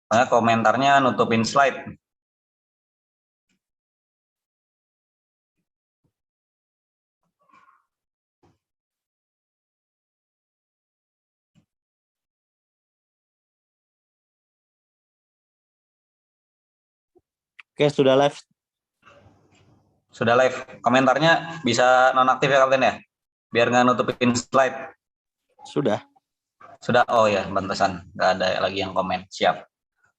Makanya komentarnya nutupin slide. Oke, sudah live. Sudah live. Komentarnya bisa nonaktif ya Kapten ya? Biar nggak nutupin slide. Sudah. Sudah, oh ya, pantesan. Nggak ada lagi yang komen. Siap.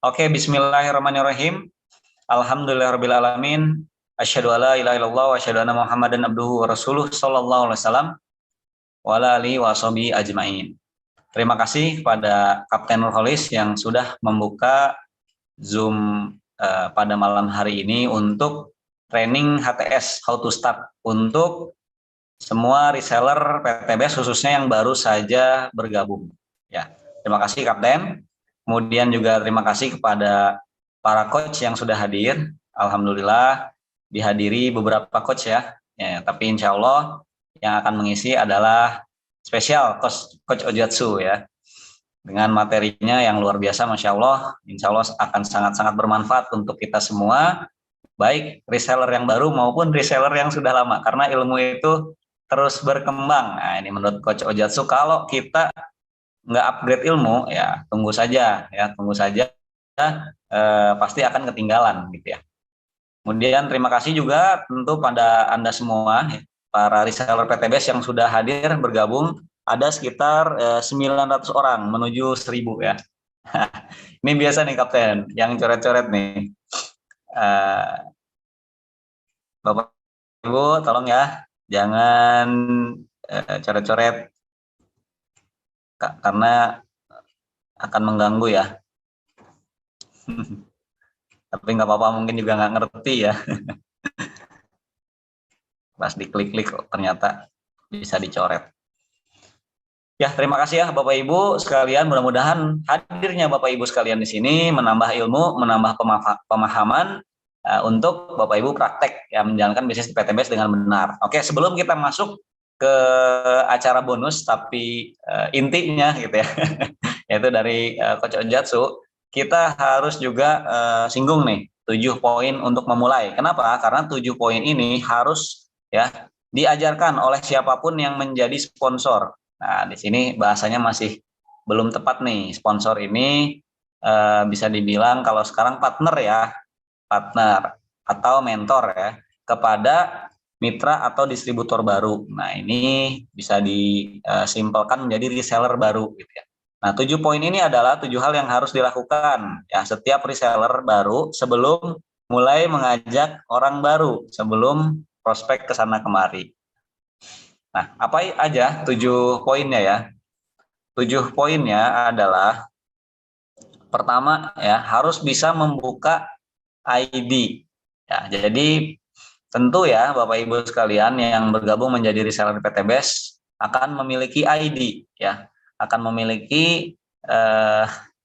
Oke, bismillahirrahmanirrahim. Alhamdulillahirrahmanirrahim. Asyhadu alla ilaha illallah wa asyhadu anna Muhammadan abduhu wa rasuluh sallallahu alaihi wasallam wa ala alihi wa sahbihi ajmain. Terima kasih kepada Kapten Nurholis yang sudah membuka Zoom pada malam hari ini untuk training HTS How to Start untuk semua reseller PTBS khususnya yang baru saja bergabung. Ya, terima kasih Kapten. Kemudian juga terima kasih kepada para coach yang sudah hadir. Alhamdulillah dihadiri beberapa coach ya. Tapi insya Allah yang akan mengisi adalah spesial coach Ojatsu ya. Dengan materinya yang luar biasa, Masya Allah, insya Allah akan sangat-sangat bermanfaat untuk kita semua, baik reseller yang baru maupun reseller yang sudah lama, karena ilmu itu terus berkembang. Nah, ini menurut Coach Ojatsu, kalau kita nggak upgrade ilmu, ya tunggu saja, pasti akan ketinggalan, gitu ya. Kemudian terima kasih juga tentu pada Anda semua, para reseller PTBS yang sudah hadir bergabung. Ada sekitar 900 orang menuju 1000 ya. Ini biasa nih Kapten, yang coret-coret nih. Bapak Ibu tolong ya, jangan coret-coret karena akan mengganggu ya. Tapi nggak apa-apa, mungkin juga nggak ngerti ya. Pas diklik-klik ternyata bisa dicoret. Ya, terima kasih ya Bapak Ibu sekalian. Mudah-mudahan hadirnya Bapak Ibu sekalian di sini menambah ilmu, menambah pemahaman untuk Bapak Ibu praktek ya, menjalankan bisnis PTBS dengan benar. Oke, sebelum kita masuk ke acara bonus, tapi intinya gitu ya, yaitu dari Coach Ojatsu, kita harus juga singgung nih 7 poin untuk memulai. Kenapa? Karena 7 poin ini harus ya diajarkan oleh siapapun yang menjadi sponsor. Nah, di sini bahasanya masih belum tepat nih. Sponsor ini bisa dibilang kalau sekarang partner ya, partner atau mentor ya, kepada mitra atau distributor baru. Nah, ini bisa disimpelkan menjadi reseller baru gitu ya. Nah, 7 poin ini adalah 7 hal yang harus dilakukan ya setiap reseller baru sebelum mulai mengajak orang baru, sebelum prospek ke sana kemari. Nah, apa aja 7 poinnya ya? 7 poinnya adalah pertama ya, harus bisa membuka ID. Ya, jadi tentu ya Bapak Ibu sekalian yang bergabung menjadi reseller PTBS akan memiliki ID ya, akan memiliki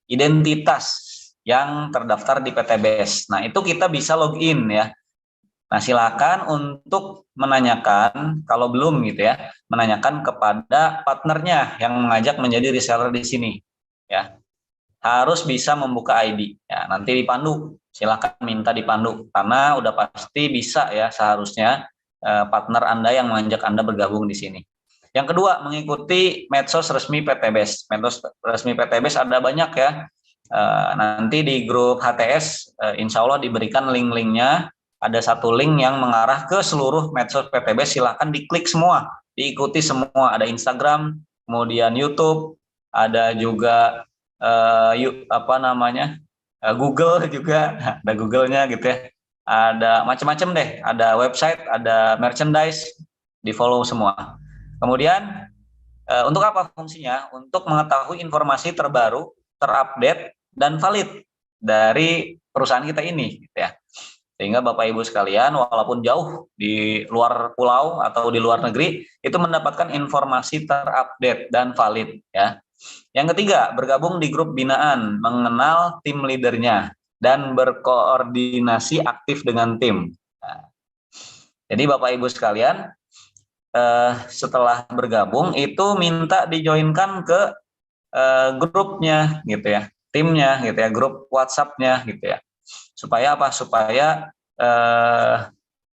identitas yang terdaftar di PTBS. Nah, itu kita bisa login ya. Nah, silakan untuk menanyakan, kalau belum gitu ya, menanyakan kepada partnernya yang mengajak menjadi reseller di sini. Ya, harus bisa membuka ID. Ya, nanti dipandu, silakan minta dipandu, karena udah pasti bisa ya seharusnya partner Anda yang mengajak Anda bergabung di sini. Yang kedua, mengikuti medsos resmi PTBS. Medsos resmi PTBS ada banyak ya. Nanti di grup HTS, insya Allah diberikan link-linknya. Ada satu link yang mengarah ke seluruh medsos PTBS, silahkan diklik semua, diikuti semua. Ada Instagram, kemudian YouTube, ada juga Google juga, ada Google-nya gitu ya. Ada macam-macam deh, ada website, ada merchandise, di follow semua. Kemudian untuk apa fungsinya? Untuk mengetahui informasi terbaru, terupdate, dan valid dari perusahaan kita ini, gitu ya. Sehingga Bapak Ibu sekalian, walaupun jauh di luar pulau atau di luar negeri, itu mendapatkan informasi terupdate dan valid ya. Yang ketiga, bergabung di grup binaan, mengenal tim leadernya, dan berkoordinasi aktif dengan tim. Nah, jadi Bapak Ibu sekalian, setelah bergabung itu minta dijoinkan ke grupnya gitu ya. timnya gitu ya, grup WhatsApp-nya gitu ya. Supaya apa? Supaya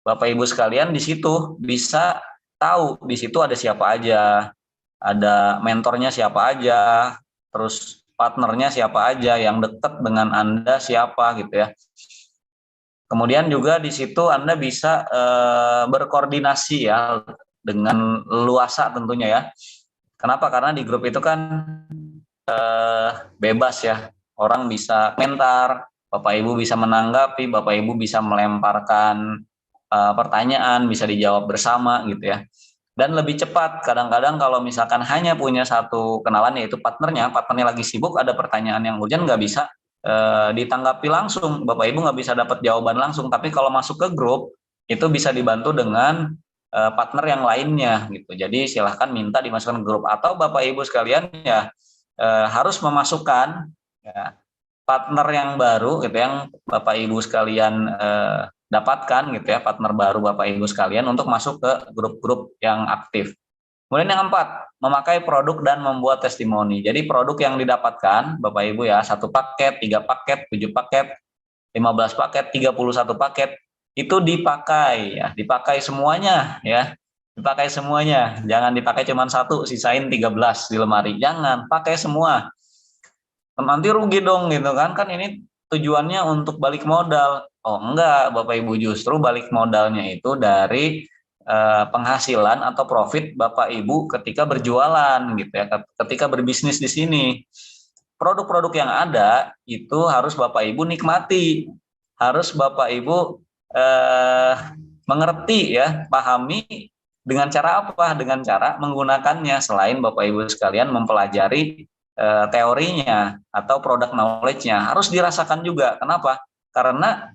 Bapak Ibu sekalian di situ bisa tahu di situ ada siapa aja, ada mentornya siapa aja, terus partnernya siapa aja, yang dekat dengan Anda siapa gitu ya. Kemudian juga di situ Anda bisa berkoordinasi ya dengan luasa tentunya ya. Kenapa? Karena di grup itu kan bebas ya. Orang bisa komentar, Bapak Ibu bisa menanggapi, Bapak Ibu bisa melemparkan pertanyaan, bisa dijawab bersama gitu ya. Dan lebih cepat, kadang-kadang kalau misalkan hanya punya satu kenalan yaitu partnernya lagi sibuk, ada pertanyaan yang urgent nggak bisa ditanggapi langsung, Bapak Ibu nggak bisa dapat jawaban langsung. Tapi kalau masuk ke grup itu bisa dibantu dengan partner yang lainnya gitu. Jadi silahkan minta dimasukkan ke grup, atau Bapak Ibu sekalian ya harus memasukkan ya, partner yang baru gitu, yang Bapak Ibu sekalian dapatkan gitu ya, partner baru Bapak Ibu sekalian untuk masuk ke grup-grup yang aktif. Kemudian yang keempat, memakai produk dan membuat testimoni. Jadi produk yang didapatkan Bapak Ibu ya, 1 paket, 3 paket, 7 paket, 15 paket, 31 paket, itu dipakai ya, dipakai semuanya ya. Dipakai semuanya, jangan dipakai cuma 1, sisain 13 di lemari. Jangan, pakai semua. Nanti rugi dong gitu kan ini tujuannya untuk balik modal. Oh enggak Bapak Ibu, justru balik modalnya itu dari penghasilan atau profit Bapak Ibu ketika berjualan gitu ya, ketika berbisnis di sini. Produk-produk yang ada itu harus Bapak Ibu nikmati, harus Bapak Ibu mengerti ya, pahami. Dengan cara apa? Dengan cara menggunakannya. Selain Bapak Ibu sekalian mempelajari teorinya atau product knowledge-nya, harus dirasakan juga. Kenapa? Karena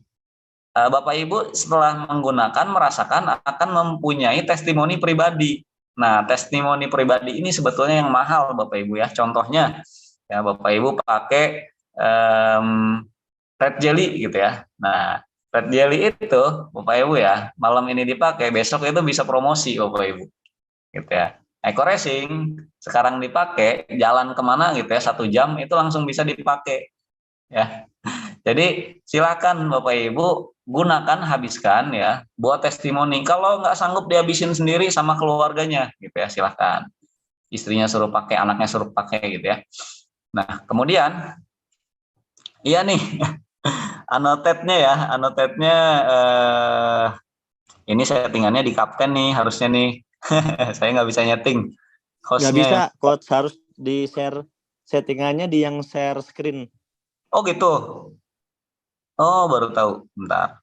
Bapak Ibu setelah menggunakan, merasakan, akan mempunyai testimoni pribadi. Nah, testimoni pribadi ini sebetulnya yang mahal Bapak Ibu ya. Contohnya ya, Bapak Ibu pakai red jelly gitu ya. Nah, red jelly itu Bapak Ibu ya, malam ini dipakai, besok itu bisa promosi Bapak Ibu gitu ya. Eco Racing sekarang dipakai, jalan kemana gitu ya, 1 jam itu langsung bisa dipakai ya. Jadi silakan Bapak Ibu gunakan, habiskan ya, buat testimoni. Kalau nggak sanggup dihabisin sendiri sama keluarganya gitu ya, silakan. Istrinya suruh pakai, anaknya suruh pakai gitu ya. Nah kemudian iya nih, annotate-nya ya, annotate-nya ini settingannya di Kapten nih harusnya nih. Saya nggak bisa nyeting. Nggak bisa, coach, harus di share settingannya di yang share screen. Oh gitu. Oh baru tahu. Bentar.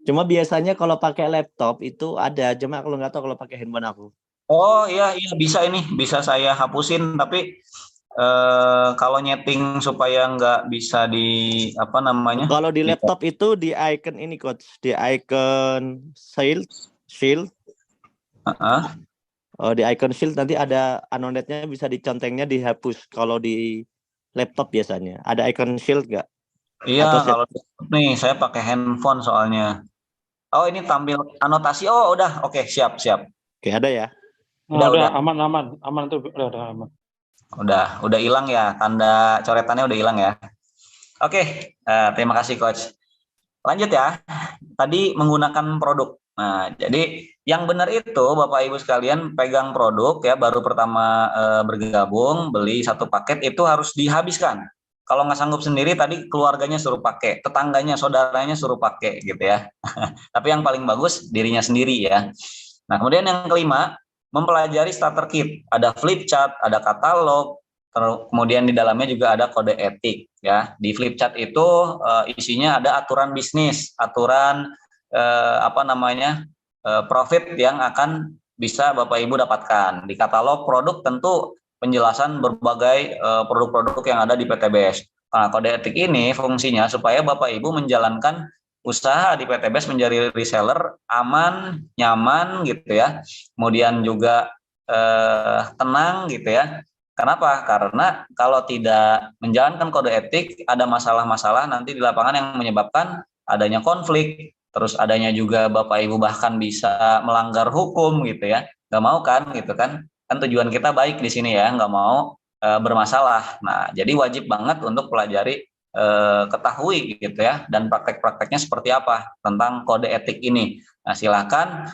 Cuma biasanya kalau pakai laptop itu ada, cuma kalau nggak tahu kalau pakai handphone aku. Oh iya bisa, ini bisa saya hapusin, tapi kalau nyeting supaya nggak bisa di apa namanya? Kalau di laptop itu di icon ini coach, di icon shield. Oh, di icon shield nanti ada annotate-nya, bisa dicontengnya dihapus. Kalau di laptop biasanya ada icon shield nggak? Iya, kalau nih saya pakai handphone soalnya. Oh ini tampil anotasi. Oh udah, oke, siap. Oke, ada ya. Udah. Aman tuh, udah aman. Udah hilang ya, tanda coretannya udah hilang ya. Oke, terima kasih coach. Lanjut ya. Tadi menggunakan produk. Nah, jadi yang benar itu Bapak Ibu sekalian pegang produk ya, baru pertama bergabung, beli 1 paket itu harus dihabiskan. Kalau nggak sanggup sendiri, tadi keluarganya suruh pakai, tetangganya, saudaranya suruh pakai gitu ya. Tapi yang paling bagus dirinya sendiri ya. Nah, kemudian yang kelima, mempelajari starter kit. Ada flip chart, ada katalog, kemudian di dalamnya juga ada kode etik ya. Di flip chart itu isinya ada aturan bisnis, aturan profit yang akan bisa Bapak Ibu dapatkan. Di katalog produk tentu penjelasan berbagai produk-produk yang ada di PTBS. Nah, kode etik ini fungsinya supaya Bapak Ibu menjalankan usaha di PTBS menjadi reseller aman, nyaman gitu ya. Kemudian juga tenang gitu ya. Kenapa? Karena kalau tidak menjalankan kode etik, ada masalah-masalah nanti di lapangan yang menyebabkan adanya konflik, terus adanya juga Bapak Ibu bahkan bisa melanggar hukum gitu ya. Nggak mau kan gitu kan? Kan tujuan kita baik di sini ya, nggak mau bermasalah. Nah, jadi wajib banget untuk pelajari, ketahui gitu ya, dan praktek-prakteknya seperti apa tentang kode etik ini. Nah, silakan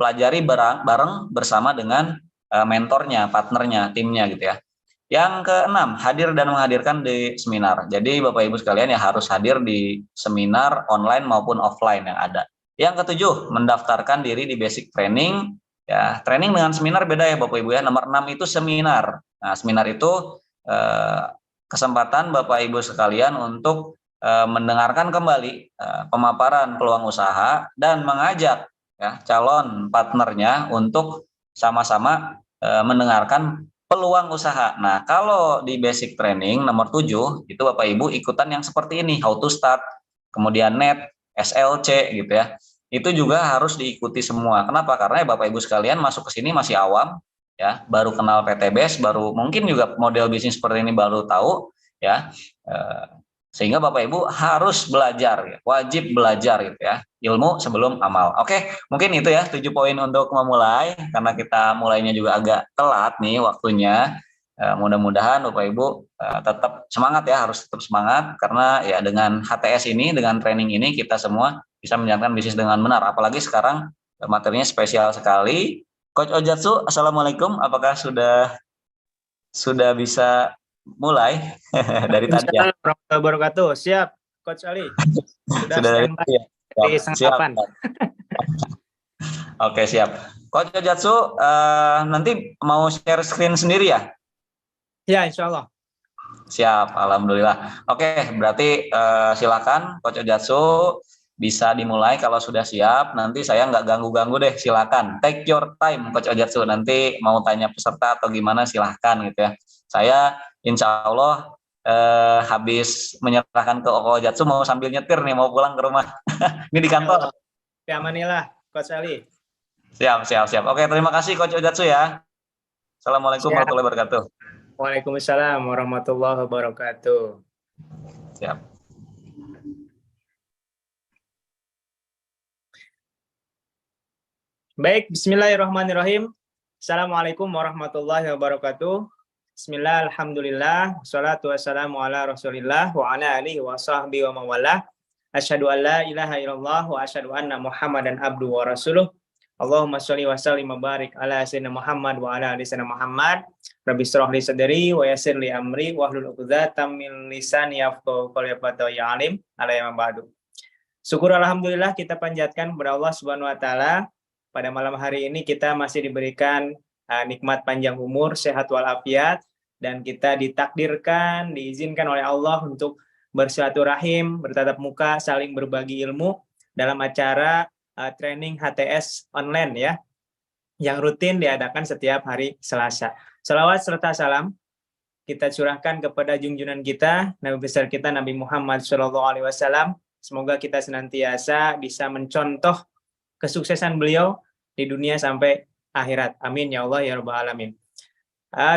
pelajari bareng bersama dengan mentornya, partnernya, timnya gitu ya. Yang keenam, hadir dan menghadirkan di seminar. Jadi Bapak Ibu sekalian ya harus hadir di seminar online maupun offline yang ada. Yang ketujuh, mendaftarkan diri di basic training. Ya, training dengan seminar beda ya Bapak Ibu ya. Nomor 6 itu seminar. Nah, seminar itu kesempatan Bapak Ibu sekalian untuk mendengarkan kembali pemaparan peluang usaha dan mengajak ya calon partnernya untuk sama-sama mendengarkan peluang usaha. Nah, kalau di basic training nomor 7 itu Bapak Ibu ikutan yang seperti ini, how to start, kemudian net, SLC gitu ya. Itu juga harus diikuti semua. Kenapa? Karena ya Bapak Ibu sekalian masuk ke sini masih awam ya, baru kenal PTBS, baru mungkin juga model bisnis seperti ini baru tahu ya. Sehingga Bapak Ibu harus belajar ya, wajib belajar gitu ya. Ilmu sebelum amal. Oke, mungkin itu ya 7 poin untuk memulai karena kita mulainya juga agak telat nih waktunya. Mudah-mudahan Bapak Ibu tetap semangat ya, harus tetap semangat karena ya dengan HTS ini, dengan training ini kita semua bisa menjalankan bisnis dengan benar. Apalagi sekarang materinya spesial sekali. Coach Ojatsu, Assalamualaikum. Apakah sudah bisa mulai dari tadi ya? Waalaikumsalam warahmatullahi wabarakatuh. Siap, Coach Ali. Sudah Sudah dari standby tadi ya? di Siap. sengkapan. Oke, siap. Coach Ojatsu, nanti mau share screen sendiri ya? Ya, insya Allah. Siap, alhamdulillah. Oke, berarti silakan Coach Ojatsu bisa dimulai kalau sudah siap. Nanti saya nggak ganggu-ganggu deh, silakan. Take your time, Coach Ojatsu. Nanti mau tanya peserta atau gimana silahkan gitu ya. Saya insya Allah habis menyerahkan ke Coach Ojatsu mau sambil nyetir nih, mau pulang ke rumah. Ini di kantor. Ya, amanilah, Coach Ali. Siap, siap, siap. Oke, terima kasih Coach Ojatsu ya. Assalamualaikum Siap. warahmatullahi wabarakatuh. Waalaikumsalam warahmatullahi wabarakatuh. Siap. Baik, bismillahirrahmanirrahim. Assalamualaikum warahmatullahi wabarakatuh. Bismillah, alhamdulillah, wassalatu wassalamu ala rasulillah, wa ala alihi wa sahbihi wa mawalah. Asyhadu an la ilaha illallah wa asyhadu anna muhammadan abdu wa rasuluh. Allahumma sholli wa sallim wa barik ala sayyidina Muhammad wa ala ali sayyidina Muhammad. Rabbi shrah li sadri wa yassir li amri wa hlul 'uqdatam min lisani yafqahu qawli ya alim alayhi ba'du. Syukur alhamdulillah kita panjatkan kepada Allah Subhanahu wa taala. Pada malam hari ini kita masih diberikan nikmat panjang umur, sehat walafiat, dan kita ditakdirkan, diizinkan oleh Allah untuk bersilaturahim, bertatap muka, saling berbagi ilmu dalam acara training HTS online ya, yang rutin diadakan setiap hari Selasa. Salawat serta salam kita curahkan kepada junjungan kita, Nabi besar kita Nabi Muhammad SAW. Semoga kita senantiasa bisa mencontoh kesuksesan beliau di dunia sampai akhirat. Amin ya Allah ya Rabbal Alamin.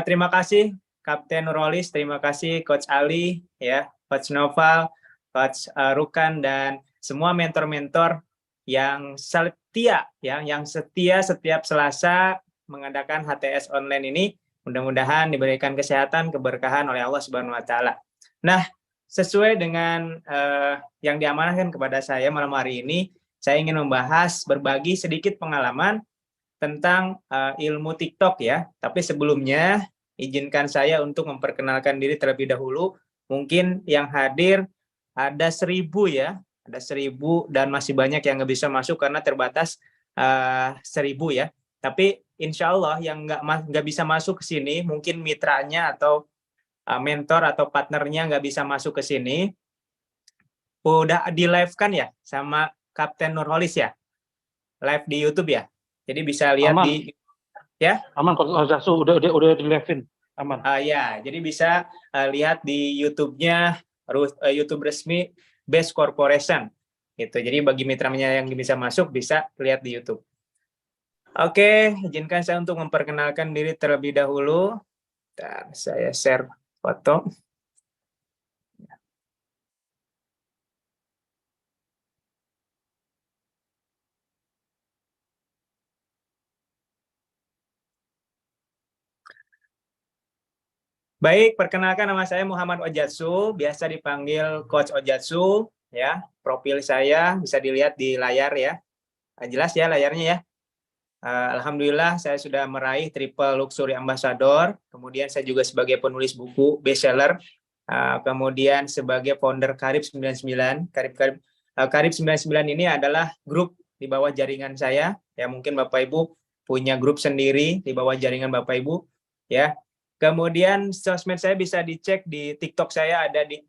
Terima kasih Kapten Nurholis, terima kasih Coach Ali, ya, Coach Noval, Coach Rukan, dan semua mentor-mentor yang setia, ya, yang setia setiap Selasa mengadakan HTS online ini. Mudah-mudahan diberikan kesehatan, keberkahan oleh Allah Subhanahu Wa Taala. Nah, sesuai dengan yang diamanahkan kepada saya malam hari ini, saya ingin membahas, berbagi sedikit pengalaman tentang ilmu TikTok ya. Tapi sebelumnya, izinkan saya untuk memperkenalkan diri terlebih dahulu. Mungkin yang hadir ada 1.000 ya, ada 1.000 dan masih banyak yang nggak bisa masuk karena terbatas 1.000 ya. Tapi insya Allah yang nggak bisa masuk ke sini, mungkin mitranya atau mentor atau partnernya nggak bisa masuk ke sini, udah di live kan ya sama Kapten Nurholis ya, live di YouTube ya. Jadi bisa lihat Aman. di ya. Aman kalau Zasu udah di live-in. Aman. Ya, jadi bisa lihat di YouTube-nya YouTube resmi Best Corporation. Gitu. Jadi bagi mitranya yang bisa masuk bisa lihat di YouTube. Oke, izinkan saya untuk memperkenalkan diri terlebih dahulu. Dan saya share foto. Baik, perkenalkan nama saya Muhammad Ojatsu, biasa dipanggil Coach Ojatsu, ya. Profil saya bisa dilihat di layar ya. Jelas ya layarnya ya. Alhamdulillah saya sudah meraih Triple Luxury Ambassador, kemudian saya juga sebagai penulis buku bestseller, kemudian sebagai founder Karib 99. Karib 99 ini adalah grup di bawah jaringan saya, ya mungkin Bapak Ibu punya grup sendiri di bawah jaringan Bapak Ibu, ya. Kemudian sosmed saya bisa dicek di TikTok saya ada di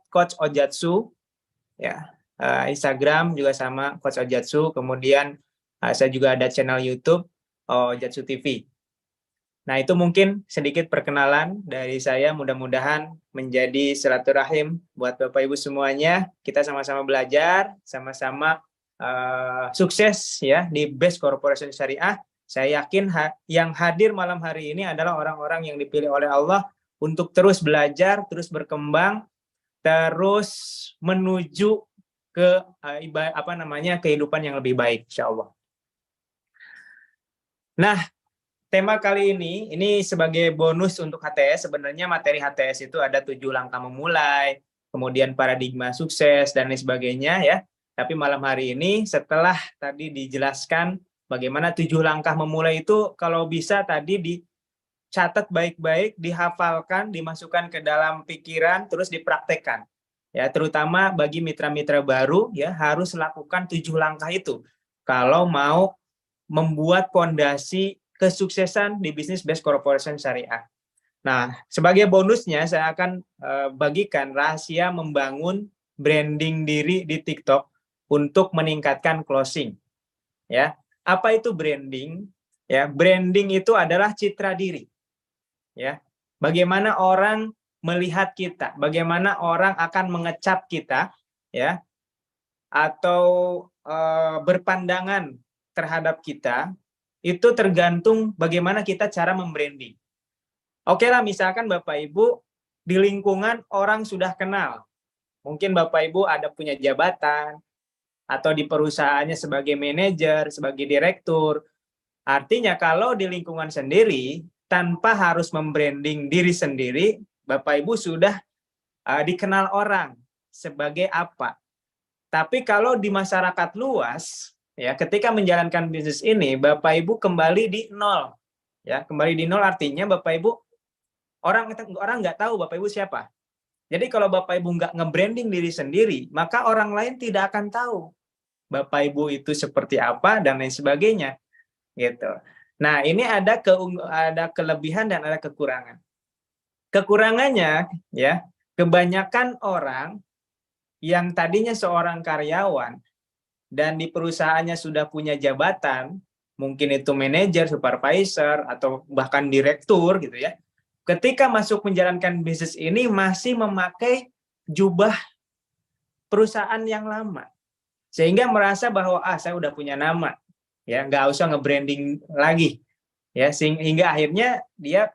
@coachojatsu, ya. Instagram juga sama Coach Ojatsu, kemudian saya juga ada channel YouTube Ojatsu TV. Nah, itu mungkin sedikit perkenalan dari saya, mudah-mudahan menjadi silaturahim buat Bapak Ibu semuanya. Kita sama-sama belajar, sama-sama sukses ya di Best Corporation Syariah. Saya yakin yang hadir malam hari ini adalah orang-orang yang dipilih oleh Allah untuk terus belajar, terus berkembang, terus menuju ke kehidupan yang lebih baik, insya Allah. Nah, tema kali ini sebagai bonus untuk HTS. Sebenarnya materi HTS itu ada 7 langkah memulai, kemudian paradigma sukses dan lain sebagainya ya. Tapi malam hari ini setelah tadi dijelaskan bagaimana 7 langkah memulai itu, kalau bisa tadi dicatat baik-baik, dihafalkan, dimasukkan ke dalam pikiran, terus dipraktekkan. Ya, terutama bagi mitra-mitra baru ya harus lakukan 7 langkah itu kalau mau membuat fondasi kesuksesan di bisnis Best Corporation Syariah. Nah, sebagai bonusnya saya akan bagikan rahasia membangun branding diri di TikTok untuk meningkatkan closing. Ya, apa itu branding? Ya, branding itu adalah citra diri. Ya, bagaimana orang melihat kita, bagaimana orang akan mengecap kita, ya, atau berpandangan terhadap kita, itu tergantung bagaimana kita cara membranding. Oke lah, misalkan Bapak Ibu di lingkungan orang sudah kenal. Mungkin Bapak Ibu ada punya jabatan, atau di perusahaannya sebagai manajer, sebagai direktur. Artinya kalau di lingkungan sendiri, tanpa harus membranding diri sendiri, Bapak Ibu sudah dikenal orang sebagai apa. Tapi kalau di masyarakat luas, ya, ketika menjalankan bisnis ini, Bapak Ibu kembali di nol. Ya, kembali di nol artinya Bapak Ibu orang nggak tahu Bapak Ibu siapa. Jadi kalau Bapak Ibu nggak nge-branding diri sendiri, maka orang lain tidak akan tahu Bapak Ibu itu seperti apa dan lain sebagainya. Gitu. Nah, ini ada kelebihan dan ada kekurangan. Kekurangannya ya, kebanyakan orang yang tadinya seorang karyawan dan di perusahaannya sudah punya jabatan, mungkin itu manajer, supervisor, atau bahkan direktur gitu ya. Ketika masuk menjalankan bisnis ini masih memakai jubah perusahaan yang lama. Sehingga merasa bahwa saya udah punya nama, ya nggak usah nge-branding lagi. Ya, sehingga akhirnya dia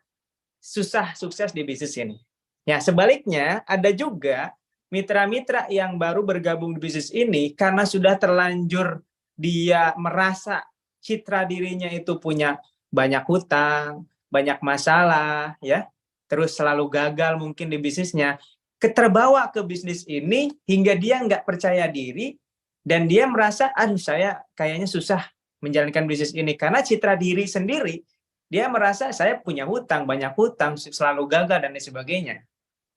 susah sukses di bisnis ini. Ya, sebaliknya ada juga mitra-mitra yang baru bergabung di bisnis ini karena sudah terlanjur dia merasa citra dirinya itu punya banyak hutang, banyak masalah, ya, terus selalu gagal mungkin di bisnisnya, terbawa ke bisnis ini hingga dia nggak percaya diri dan dia merasa, aduh saya kayaknya susah menjalankan bisnis ini karena citra diri sendiri. Dia merasa saya punya hutang, banyak hutang, selalu gagal dan lain sebagainya.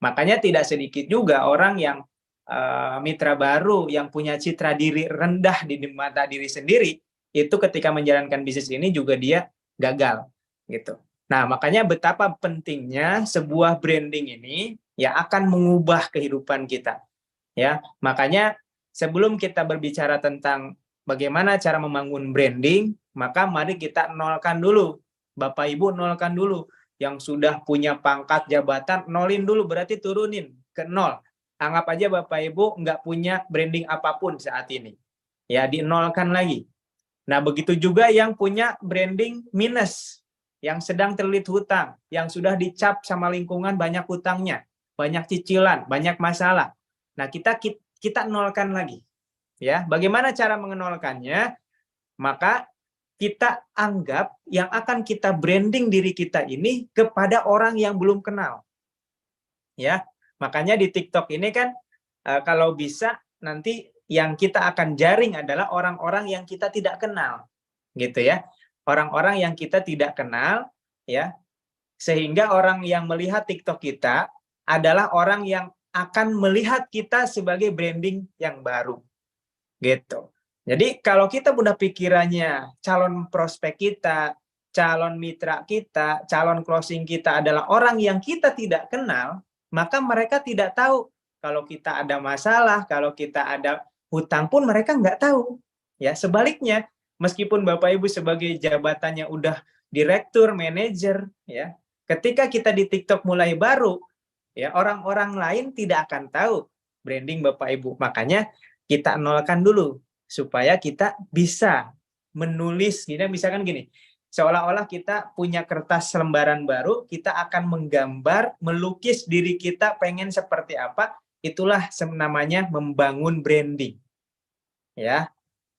Makanya tidak sedikit juga orang yang mitra baru yang punya citra diri rendah di mata diri sendiri, itu ketika menjalankan bisnis ini juga dia gagal gitu. Nah, makanya betapa pentingnya sebuah branding ini ya akan mengubah kehidupan kita. Ya, makanya sebelum kita berbicara tentang bagaimana cara membangun branding, maka mari kita nolkan dulu. Bapak Ibu nolkan dulu. Yang sudah punya pangkat jabatan, nolin dulu, berarti turunin ke nol. Anggap aja Bapak Ibu nggak punya branding apapun saat ini. Ya, dinolkan lagi. Nah, begitu juga yang punya branding minus, yang sedang terlilit hutang, yang sudah dicap sama lingkungan banyak hutangnya, banyak cicilan, banyak masalah. Nah, kita nolkan lagi. Ya, bagaimana cara mengenolkannya? Maka kita anggap yang akan kita branding diri kita ini kepada orang yang belum kenal. Ya, makanya di TikTok ini kan kalau bisa nanti yang kita akan jaring adalah orang-orang yang kita tidak kenal, gitu ya. Orang-orang yang kita tidak kenal, ya, sehingga orang yang melihat TikTok kita adalah orang yang akan melihat kita sebagai branding yang baru, gitu. Jadi kalau kita udah pikirannya calon prospek kita, calon mitra kita, calon closing kita adalah orang yang kita tidak kenal, maka mereka tidak tahu kalau kita ada masalah, kalau kita ada hutang pun mereka nggak tahu. Ya, sebaliknya, meskipun Bapak Ibu sebagai jabatannya udah direktur, manajer, ya, ketika kita di TikTok mulai baru, ya orang-orang lain tidak akan tahu branding Bapak Ibu. Makanya kita nolkan dulu supaya kita bisa menulis, gini, misalkan gini, seolah-olah kita punya kertas lembaran baru, kita akan menggambar, melukis diri kita pengen seperti apa, itulah namanya membangun branding. Ya.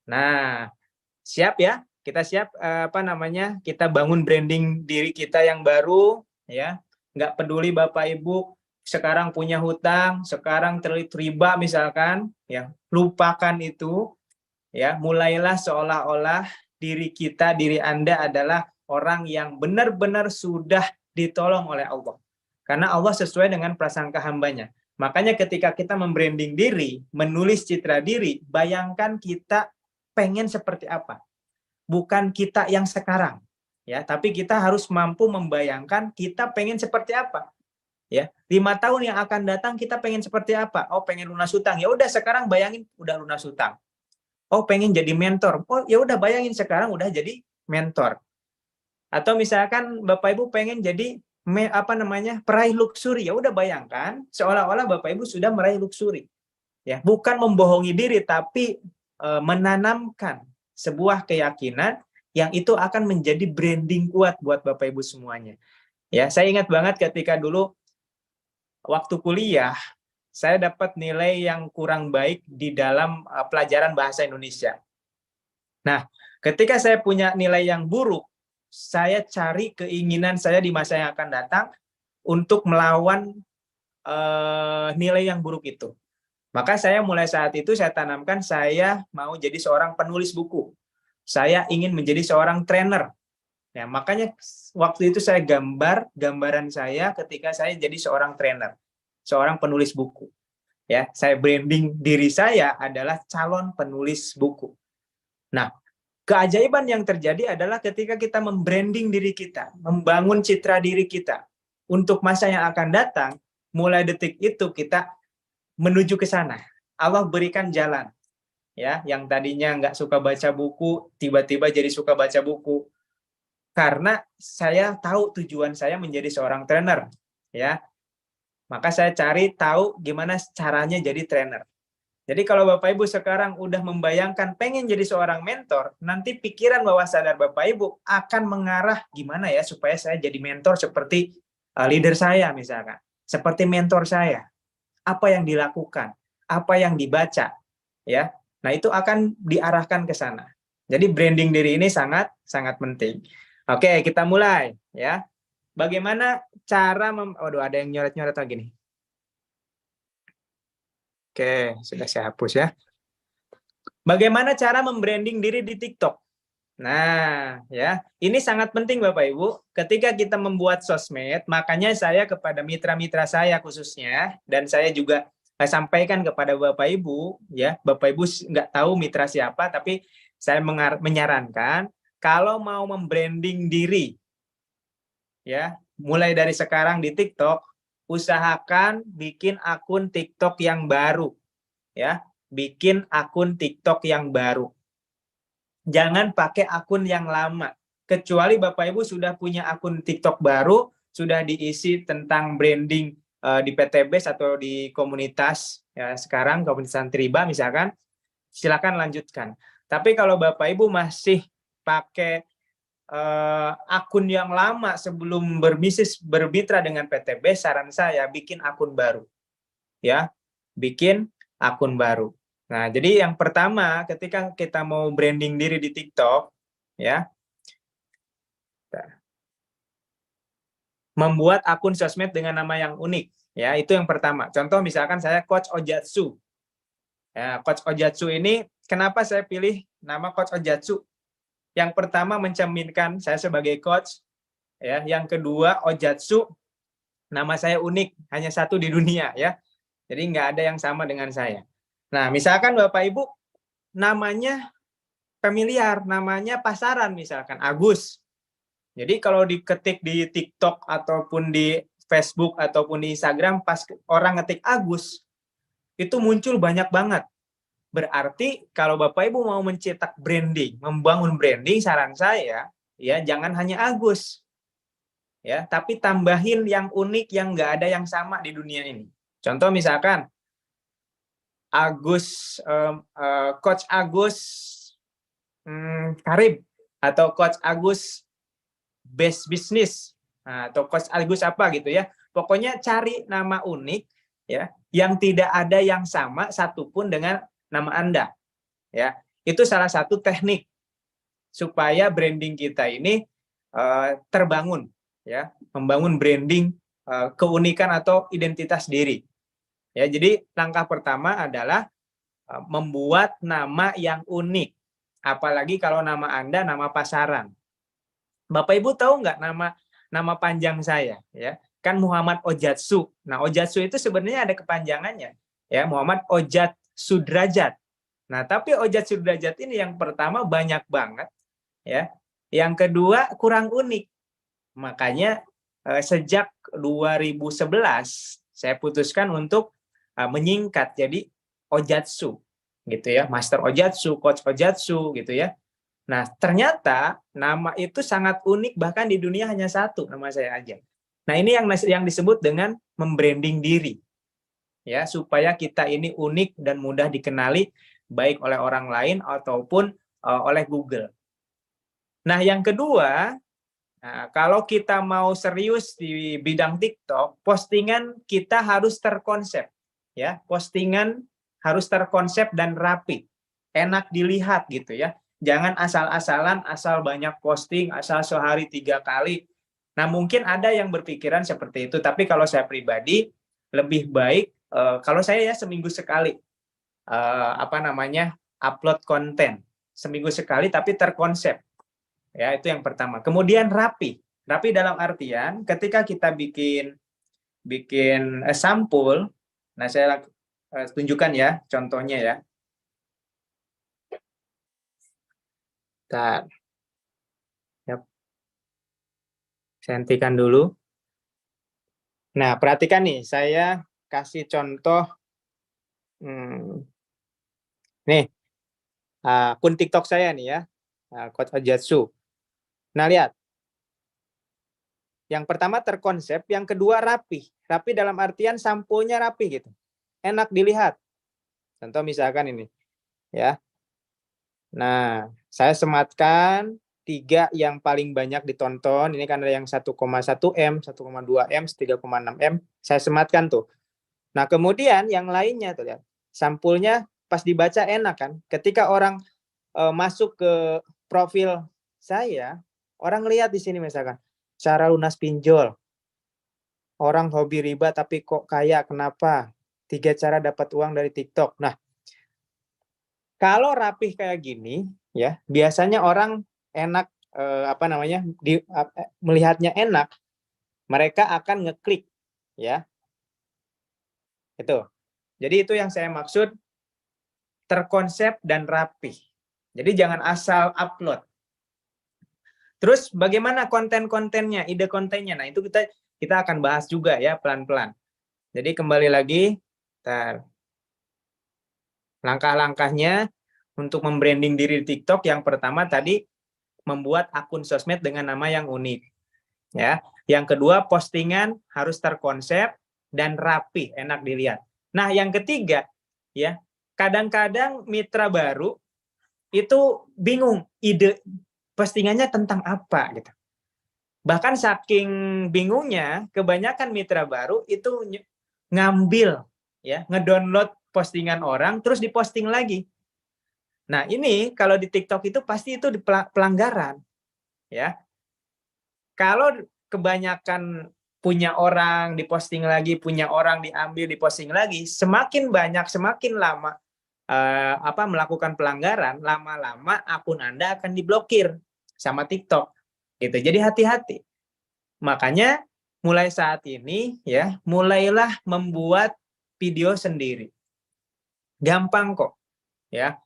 Nah, siap ya? Kita siap kita bangun branding diri kita yang baru, ya. Nggak peduli Bapak Ibu sekarang punya hutang, sekarang terlilit riba misalkan, ya, lupakan itu, ya. Mulailah seolah-olah diri kita, diri Anda adalah orang yang benar-benar sudah ditolong oleh Allah. Karena Allah sesuai dengan prasangka hambanya. Makanya ketika kita membranding diri, menulis citra diri, bayangkan kita pengen seperti apa. Bukan kita yang sekarang, ya, tapi kita harus mampu membayangkan kita pengen seperti apa. Ya, 5 tahun yang akan datang kita pengen seperti apa? Oh, pengen lunas hutang. Ya udah sekarang bayangin udah lunas hutang. Oh, pengen jadi mentor. Oh, ya udah bayangin sekarang udah jadi mentor. Atau misalkan Bapak Ibu pengen jadi peraih luksuri. Ya udah bayangkan seolah-olah Bapak Ibu sudah meraih luksuri. Ya, bukan membohongi diri tapi menanamkan sebuah keyakinan yang itu akan menjadi branding kuat buat Bapak Ibu semuanya. Ya, saya ingat banget ketika dulu waktu kuliah saya dapat nilai yang kurang baik di dalam pelajaran bahasa Indonesia. Nah, ketika saya punya nilai yang buruk, saya cari keinginan saya di masa yang akan datang untuk melawan nilai yang buruk itu. Maka saya mulai saat itu saya tanamkan saya mau jadi seorang penulis buku. Saya ingin menjadi seorang trainer. Ya, makanya waktu itu saya gambaran saya ketika saya jadi seorang trainer, seorang penulis buku. Ya, saya branding diri saya adalah calon penulis buku. Nah, keajaiban yang terjadi adalah ketika kita membranding diri kita, membangun citra diri kita untuk masa yang akan datang, mulai detik itu kita menuju ke sana. Allah berikan jalan. Ya, yang tadinya nggak suka baca buku, tiba-tiba jadi suka baca buku. Karena saya tahu tujuan saya menjadi seorang trainer. Ya, maka saya cari tahu gimana caranya jadi trainer. Jadi kalau Bapak Ibu sekarang udah membayangkan pengen jadi seorang mentor, nanti pikiran bawah sadar Bapak Ibu akan mengarah gimana ya supaya saya jadi mentor seperti leader saya misalkan. Seperti mentor saya. Apa yang dilakukan, apa yang dibaca, ya. Nah, itu akan diarahkan ke sana. Jadi branding diri ini sangat sangat penting. Oke, kita mulai ya. Bagaimana cara waduh, ada yang nyoret-nyoret lagi nih. Oke, sudah saya hapus ya. Bagaimana cara membranding diri di TikTok? Nah, ya, ini sangat penting Bapak Ibu. Ketika kita membuat sosmed, makanya saya kepada mitra-mitra saya khususnya, dan saya juga sampaikan kepada Bapak Ibu, ya, Bapak Ibu nggak tahu mitra siapa, tapi saya menyarankan kalau mau membranding diri, ya, mulai dari sekarang di TikTok, usahakan bikin akun TikTok yang baru, ya, bikin akun TikTok yang baru. Jangan pakai akun yang lama. Kecuali Bapak Ibu sudah punya akun TikTok baru, sudah diisi tentang branding di PTBS atau di komunitas ya sekarang komunitas Santriba misalkan, silakan lanjutkan. Tapi kalau Bapak Ibu masih pakai akun yang lama sebelum berbisnis bermitra dengan PTBS, saran saya bikin akun baru. Ya, bikin akun baru. Nah, jadi yang pertama ketika kita mau branding diri di TikTok, ya, membuat akun sosmed dengan nama yang unik. Ya, itu yang pertama. Contoh misalkan saya Coach Ojatsu. Ya, Coach Ojatsu ini kenapa saya pilih nama Coach Ojatsu? Yang pertama mencerminkan saya sebagai coach, ya. Yang kedua Ojatsu, nama saya unik, hanya satu di dunia, ya. Jadi nggak ada yang sama dengan saya. Nah, misalkan Bapak Ibu namanya familiar, namanya pasaran misalkan Agus. Jadi kalau diketik di TikTok ataupun di Facebook ataupun di Instagram, pas orang ngetik Agus, itu muncul banyak banget. Berarti kalau Bapak Ibu mau mencetak branding, membangun branding, saran saya ya jangan hanya Agus. Ya, tapi tambahin yang unik yang nggak ada yang sama di dunia ini. Contoh misalkan Agus Coach Agus Karib atau Coach Agus Best Business atau Coach Agus apa gitu ya. Pokoknya cari nama unik ya yang tidak ada yang sama satupun dengan nama Anda. Ya, itu salah satu teknik supaya branding kita ini terbangun ya, membangun branding keunikan atau identitas diri. Ya, jadi langkah pertama adalah membuat nama yang unik. Apalagi kalau nama Anda nama pasaran. Bapak Ibu tahu nggak nama panjang saya ya? Kan Muhammad Ojatsu. Nah, Ojatsu itu sebenarnya ada kepanjangannya ya, Muhammad Ojat Sudrajat. Nah, tapi Ojat Sudrajat ini yang pertama banyak banget ya. Yang kedua kurang unik. Makanya sejak 2011 saya putuskan untuk menyingkat jadi Ojatsu gitu ya, Master Ojatsu, Coach Ojatsu gitu ya. Nah, ternyata nama itu sangat unik, bahkan di dunia hanya satu nama saya aja. Nah, ini yang disebut dengan membranding diri. Ya, supaya kita ini unik dan mudah dikenali baik oleh orang lain ataupun oleh Google. Nah, yang kedua, kalau kita mau serius di bidang TikTok, postingan kita harus terkonsep. Ya, postingan harus terkonsep dan rapi. Enak dilihat gitu ya. Jangan asal-asalan, asal banyak posting, asal sehari 3 kali. Nah, mungkin ada yang berpikiran seperti itu, tapi kalau saya pribadi lebih baik kalau saya ya seminggu sekali upload konten. Seminggu sekali tapi terkonsep. Ya, itu yang pertama. Kemudian rapi. Rapi dalam artian ketika kita bikin sampul, nah saya tunjukkan ya contohnya ya. Bentar. Yap. Saya hentikan dulu. Nah, perhatikan nih, saya kasih contoh. Nih, akun TikTok saya nih ya, Coach Ojatsu. Nah, lihat. Yang pertama terkonsep, yang kedua rapi. Rapi dalam artian sampulnya rapi gitu. Enak dilihat. Contoh misalkan ini. Ya. Nah, saya sematkan 3 yang paling banyak ditonton. Ini kan ada yang 1,1 M, 1,2 M, 3,6 M. Saya sematkan tuh. Nah, kemudian yang lainnya tuh lihat. Sampulnya pas dibaca enak kan. Ketika orang masuk ke profil saya, orang lihat di sini misalkan cara lunas pinjol. Orang hobi riba tapi kok kaya, kenapa? 3 cara dapat uang dari TikTok. Nah, kalau rapih kayak gini, ya biasanya orang enak melihatnya enak, mereka akan ngeklik, ya. Itu. Jadi itu yang saya maksud terkonsep dan rapih. Jadi jangan asal upload. Terus bagaimana konten-kontennya, ide kontennya? Nah itu kita akan bahas juga ya pelan-pelan. Jadi kembali lagi, langkah-langkahnya untuk membranding diri di TikTok yang pertama tadi membuat akun sosmed dengan nama yang unik. Ya. Yang kedua postingan harus terkonsep dan rapi, enak dilihat. Nah, yang ketiga ya, kadang-kadang mitra baru itu bingung ide postingannya tentang apa gitu. Bahkan saking bingungnya, kebanyakan mitra baru itu ngambil ya, ngedownload postingan orang terus diposting lagi. Nah, ini kalau di TikTok itu pasti itu pelanggaran. Ya. Kalau kebanyakan punya orang diposting lagi, punya orang diambil diposting lagi, semakin banyak, semakin lama melakukan pelanggaran, lama-lama akun Anda akan diblokir sama TikTok. Gitu. Jadi hati-hati. Makanya mulai saat ini ya, mulailah membuat video sendiri. Gampang kok, ya.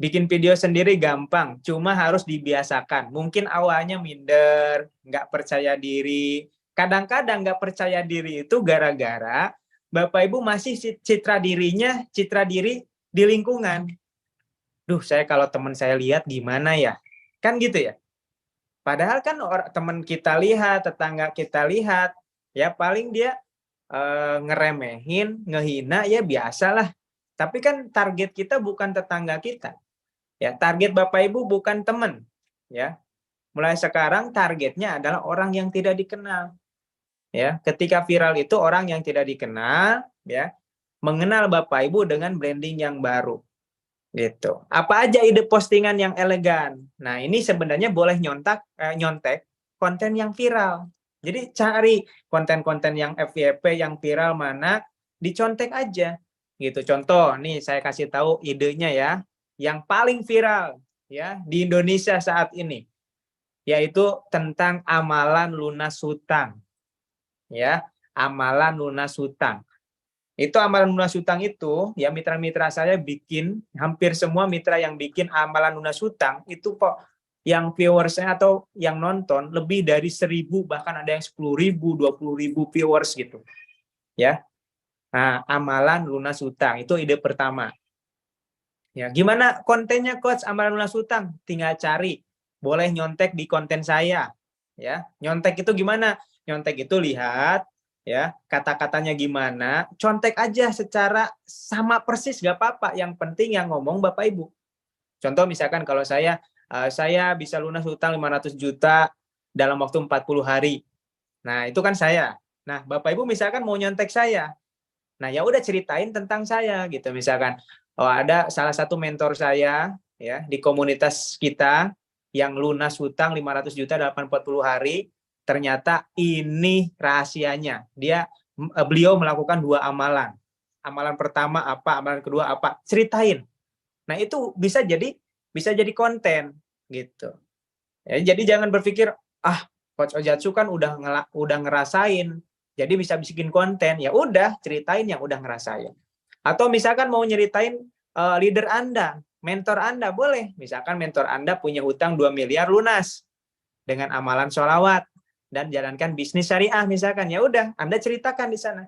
Bikin video sendiri gampang, cuma harus dibiasakan. Mungkin awalnya minder, nggak percaya diri. Kadang-kadang nggak percaya diri itu gara-gara Bapak Ibu masih citra diri di lingkungan. Duh, saya kalau teman saya lihat gimana ya? Kan gitu ya. Padahal kan teman kita lihat, tetangga kita lihat, ya paling dia ngeremehin, ngehina, ya biasalah. Tapi kan target kita bukan tetangga kita. Ya, target Bapak Ibu bukan teman. Ya. Mulai sekarang targetnya adalah orang yang tidak dikenal. Ya, ketika viral itu orang yang tidak dikenal, ya, mengenal Bapak Ibu dengan branding yang baru. Gitu. Apa aja ide postingan yang elegan? Nah, ini sebenarnya boleh nyontek konten yang viral. Jadi cari konten-konten yang FYP yang viral mana, dicontek aja. Gitu. Contoh, nih saya kasih tahu idenya ya, yang paling viral ya di Indonesia saat ini, yaitu tentang amalan lunas hutang. Ya, amalan lunas hutang. Itu amalan lunas hutang itu, ya mitra-mitra saya bikin, hampir semua mitra yang bikin amalan lunas hutang, itu kok yang viewersnya atau yang nonton lebih dari 1.000, bahkan ada yang 10.000, 20.000 viewers gitu. Ya, nah amalan lunas hutang, itu ide pertama. Ya, gimana kontennya Coach amalan lunas hutang? Tinggal cari, boleh nyontek di konten saya. Ya, nyontek itu gimana? Nyontek itu lihat, ya kata-katanya gimana, contek aja secara sama persis gak apa-apa, yang penting yang ngomong Bapak Ibu. Contoh misalkan kalau saya bisa lunas hutang 500 juta dalam waktu 40 hari. Nah, itu kan saya. Nah, Bapak Ibu misalkan mau nyontek saya. Nah, ya udah ceritain tentang saya gitu. Misalkan ada salah satu mentor saya ya di komunitas kita yang lunas hutang 500 juta dalam 40 hari. Ternyata ini rahasianya. Beliau melakukan 2 amalan. Amalan pertama apa, amalan kedua apa, ceritain. Nah, itu bisa jadi konten gitu. Ya, jadi jangan berpikir, Coach Ojatsu kan udah ngerasain, jadi bisa bikin konten. Ya udah, ceritain yang udah ngerasain. Atau misalkan mau nyeritain leader Anda, mentor Anda, boleh. Misalkan mentor Anda punya hutang 2 miliar lunas dengan amalan sholawat dan jalankan bisnis syariah misalkan, ya udah Anda ceritakan di sana.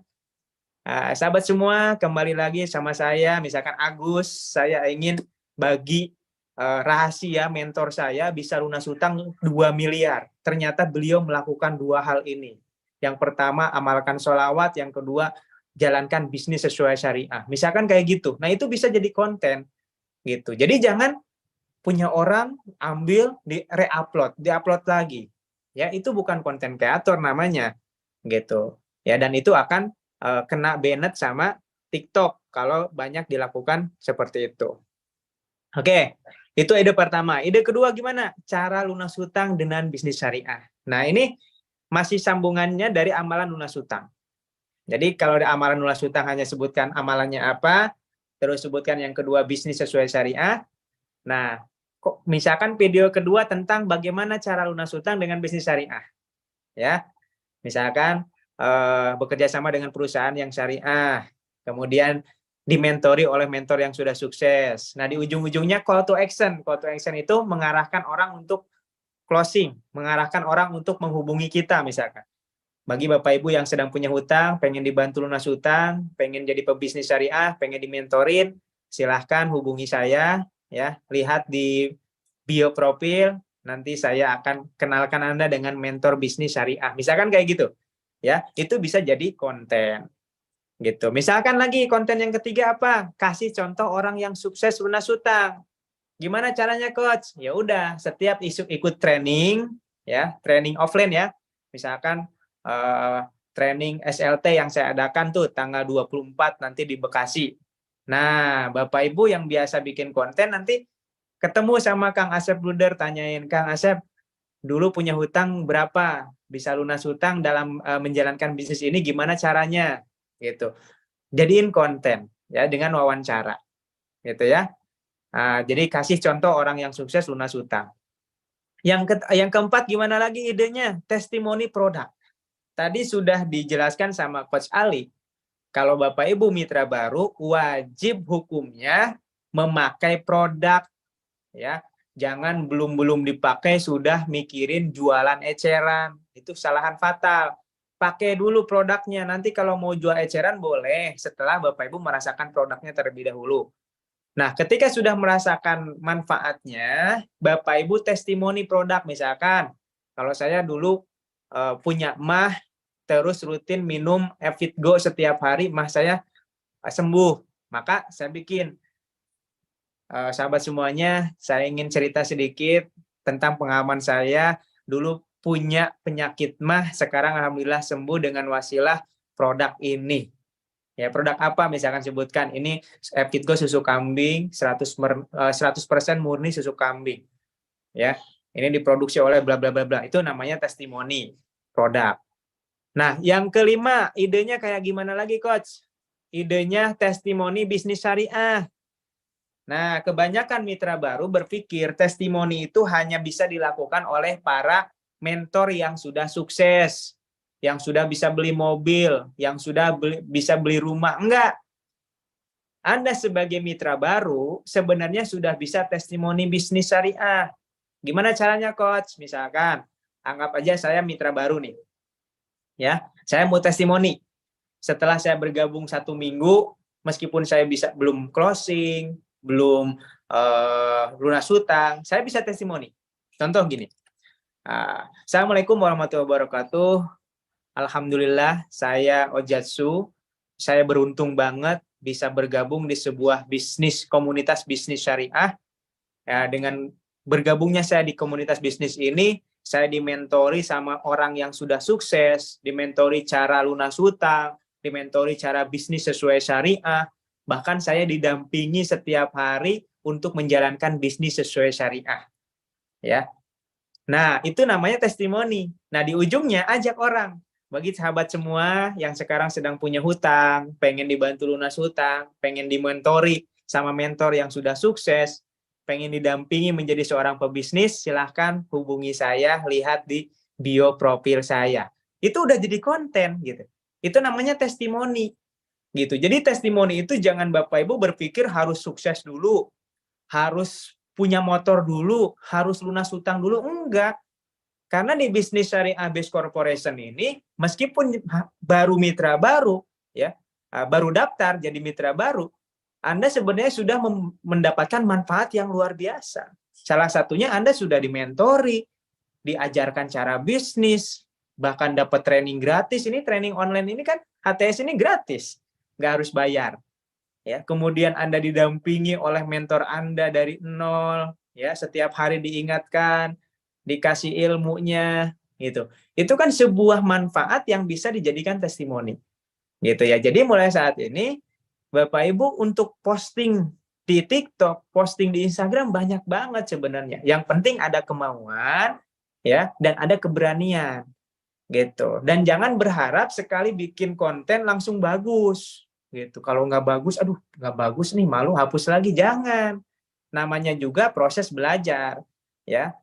Sahabat semua, kembali lagi sama saya, misalkan Agus, saya ingin bagi rahasia mentor saya bisa lunas hutang 2 miliar. Ternyata beliau melakukan 2 hal ini. Yang pertama, amalkan sholawat, yang kedua, jalankan bisnis sesuai syariah. Misalkan kayak gitu. Nah, itu bisa jadi konten gitu. Jadi jangan punya orang ambil di-upload lagi. Ya, itu bukan konten kreator namanya. Gitu. Ya, dan itu akan kena banned sama TikTok kalau banyak dilakukan seperti itu. Oke, itu ide pertama. Ide kedua gimana? Cara lunas hutang dengan bisnis syariah. Nah, ini masih sambungannya dari amalan lunas hutang. Jadi kalau ada amalan lunas hutang hanya sebutkan amalannya apa, terus sebutkan yang kedua bisnis sesuai syariah. Nah, misalkan video kedua tentang bagaimana cara lunas hutang dengan bisnis syariah. Ya. Misalkan bekerja sama dengan perusahaan yang syariah. Kemudian dimentori oleh mentor yang sudah sukses. Nah, di ujung-ujungnya call to action. Call to action itu mengarahkan orang untuk closing, mengarahkan orang untuk menghubungi kita misalkan. Bagi Bapak Ibu yang sedang punya hutang, pengen dibantu lunas hutang, pengen jadi pebisnis syariah, pengen dimentorin, silahkan hubungi saya, ya. Lihat di bio profil, nanti saya akan kenalkan Anda dengan mentor bisnis syariah. Misalkan kayak gitu. Ya, itu bisa jadi konten. Gitu. Misalkan lagi konten yang ketiga apa? Kasih contoh orang yang sukses lunas hutang. Gimana caranya, Coach? Ya udah, setiap ikut training, ya, training offline ya. Misalkan training SLT yang saya adakan tuh tanggal 24 nanti di Bekasi. Nah, Bapak Ibu yang biasa bikin konten nanti ketemu sama Kang Asep Bluder, tanyain, Kang Asep, dulu punya hutang berapa, bisa lunas hutang dalam menjalankan bisnis ini gimana caranya, gitu. Jadiin konten ya dengan wawancara, gitu ya. Jadi kasih contoh orang yang sukses lunas hutang. Yang keempat gimana lagi idenya? Testimoni produk. Tadi sudah dijelaskan sama Coach Ali. Kalau Bapak Ibu mitra baru wajib hukumnya memakai produk ya. Jangan belum dipakai sudah mikirin jualan eceran. Itu kesalahan fatal. Pakai dulu produknya. Nanti kalau mau jual eceran boleh setelah Bapak Ibu merasakan produknya terlebih dahulu. Nah, ketika sudah merasakan manfaatnya, Bapak Ibu testimoni produk. Misalkan, kalau saya dulu punya mah, terus rutin minum Evitgo setiap hari, mah saya sembuh. Maka saya bikin, sahabat semuanya, saya ingin cerita sedikit tentang pengalaman saya. Dulu punya penyakit mah, sekarang alhamdulillah sembuh dengan wasilah produk ini. Ya, produk apa misalkan sebutkan, ini Evitgo susu kambing 100% murni susu kambing. Ya, ini diproduksi oleh bla bla bla bla. Itu namanya testimoni produk. Nah, yang kelima, idenya kayak gimana lagi, Coach? Idenya testimoni bisnis syariah. Nah, kebanyakan mitra baru berpikir testimoni itu hanya bisa dilakukan oleh para mentor yang sudah sukses, yang sudah bisa beli mobil, yang sudah bisa beli rumah. Enggak. Anda sebagai mitra baru sebenarnya sudah bisa testimoni bisnis syariah. Gimana caranya, Coach? Misalkan, anggap aja saya mitra baru nih. Ya, saya mau testimoni. Setelah saya bergabung 1 minggu, meskipun saya belum closing, belum lunas hutang, saya bisa testimoni. Contoh gini, Assalamualaikum warahmatullahi wabarakatuh. Alhamdulillah, saya Ojatsu. Saya beruntung banget bisa bergabung di sebuah komunitas bisnis syariah. Ya, dengan bergabungnya saya di komunitas bisnis ini, saya dimentori sama orang yang sudah sukses, dimentori cara lunas hutang, dimentori cara bisnis sesuai syariah, bahkan saya didampingi setiap hari untuk menjalankan bisnis sesuai syariah. Ya. Nah, itu namanya testimoni. Nah, di ujungnya ajak orang. Bagi sahabat semua yang sekarang sedang punya hutang, pengen dibantu lunas hutang, pengen dimentori sama mentor yang sudah sukses, pengen didampingi menjadi seorang pebisnis, silahkan hubungi saya, lihat di bio profil saya. Itu udah jadi konten gitu. Itu namanya testimoni. Gitu. Jadi testimoni itu jangan Bapak Ibu berpikir harus sukses dulu, harus punya motor dulu, harus lunas hutang dulu, enggak. Karena di bisnis syariah based corporation ini, meskipun baru mitra baru, ya, baru daftar jadi mitra baru, Anda sebenarnya sudah mendapatkan manfaat yang luar biasa. Salah satunya Anda sudah dimentori, diajarkan cara bisnis, bahkan dapat training gratis. Ini training online ini kan HTS ini gratis, nggak harus bayar. Ya, kemudian Anda didampingi oleh mentor Anda dari nol, ya, setiap hari diingatkan, dikasih ilmunya, gitu. Itu kan sebuah manfaat yang bisa dijadikan testimoni, gitu ya. Jadi mulai saat ini Bapak Ibu untuk posting di TikTok, posting di Instagram banyak banget sebenarnya. Yang penting ada kemauan, ya, dan ada keberanian, gitu. Dan jangan berharap sekali bikin konten langsung bagus, gitu. Kalau nggak bagus, aduh nggak bagus nih, malu, hapus lagi. Jangan. Namanya juga proses belajar, ya.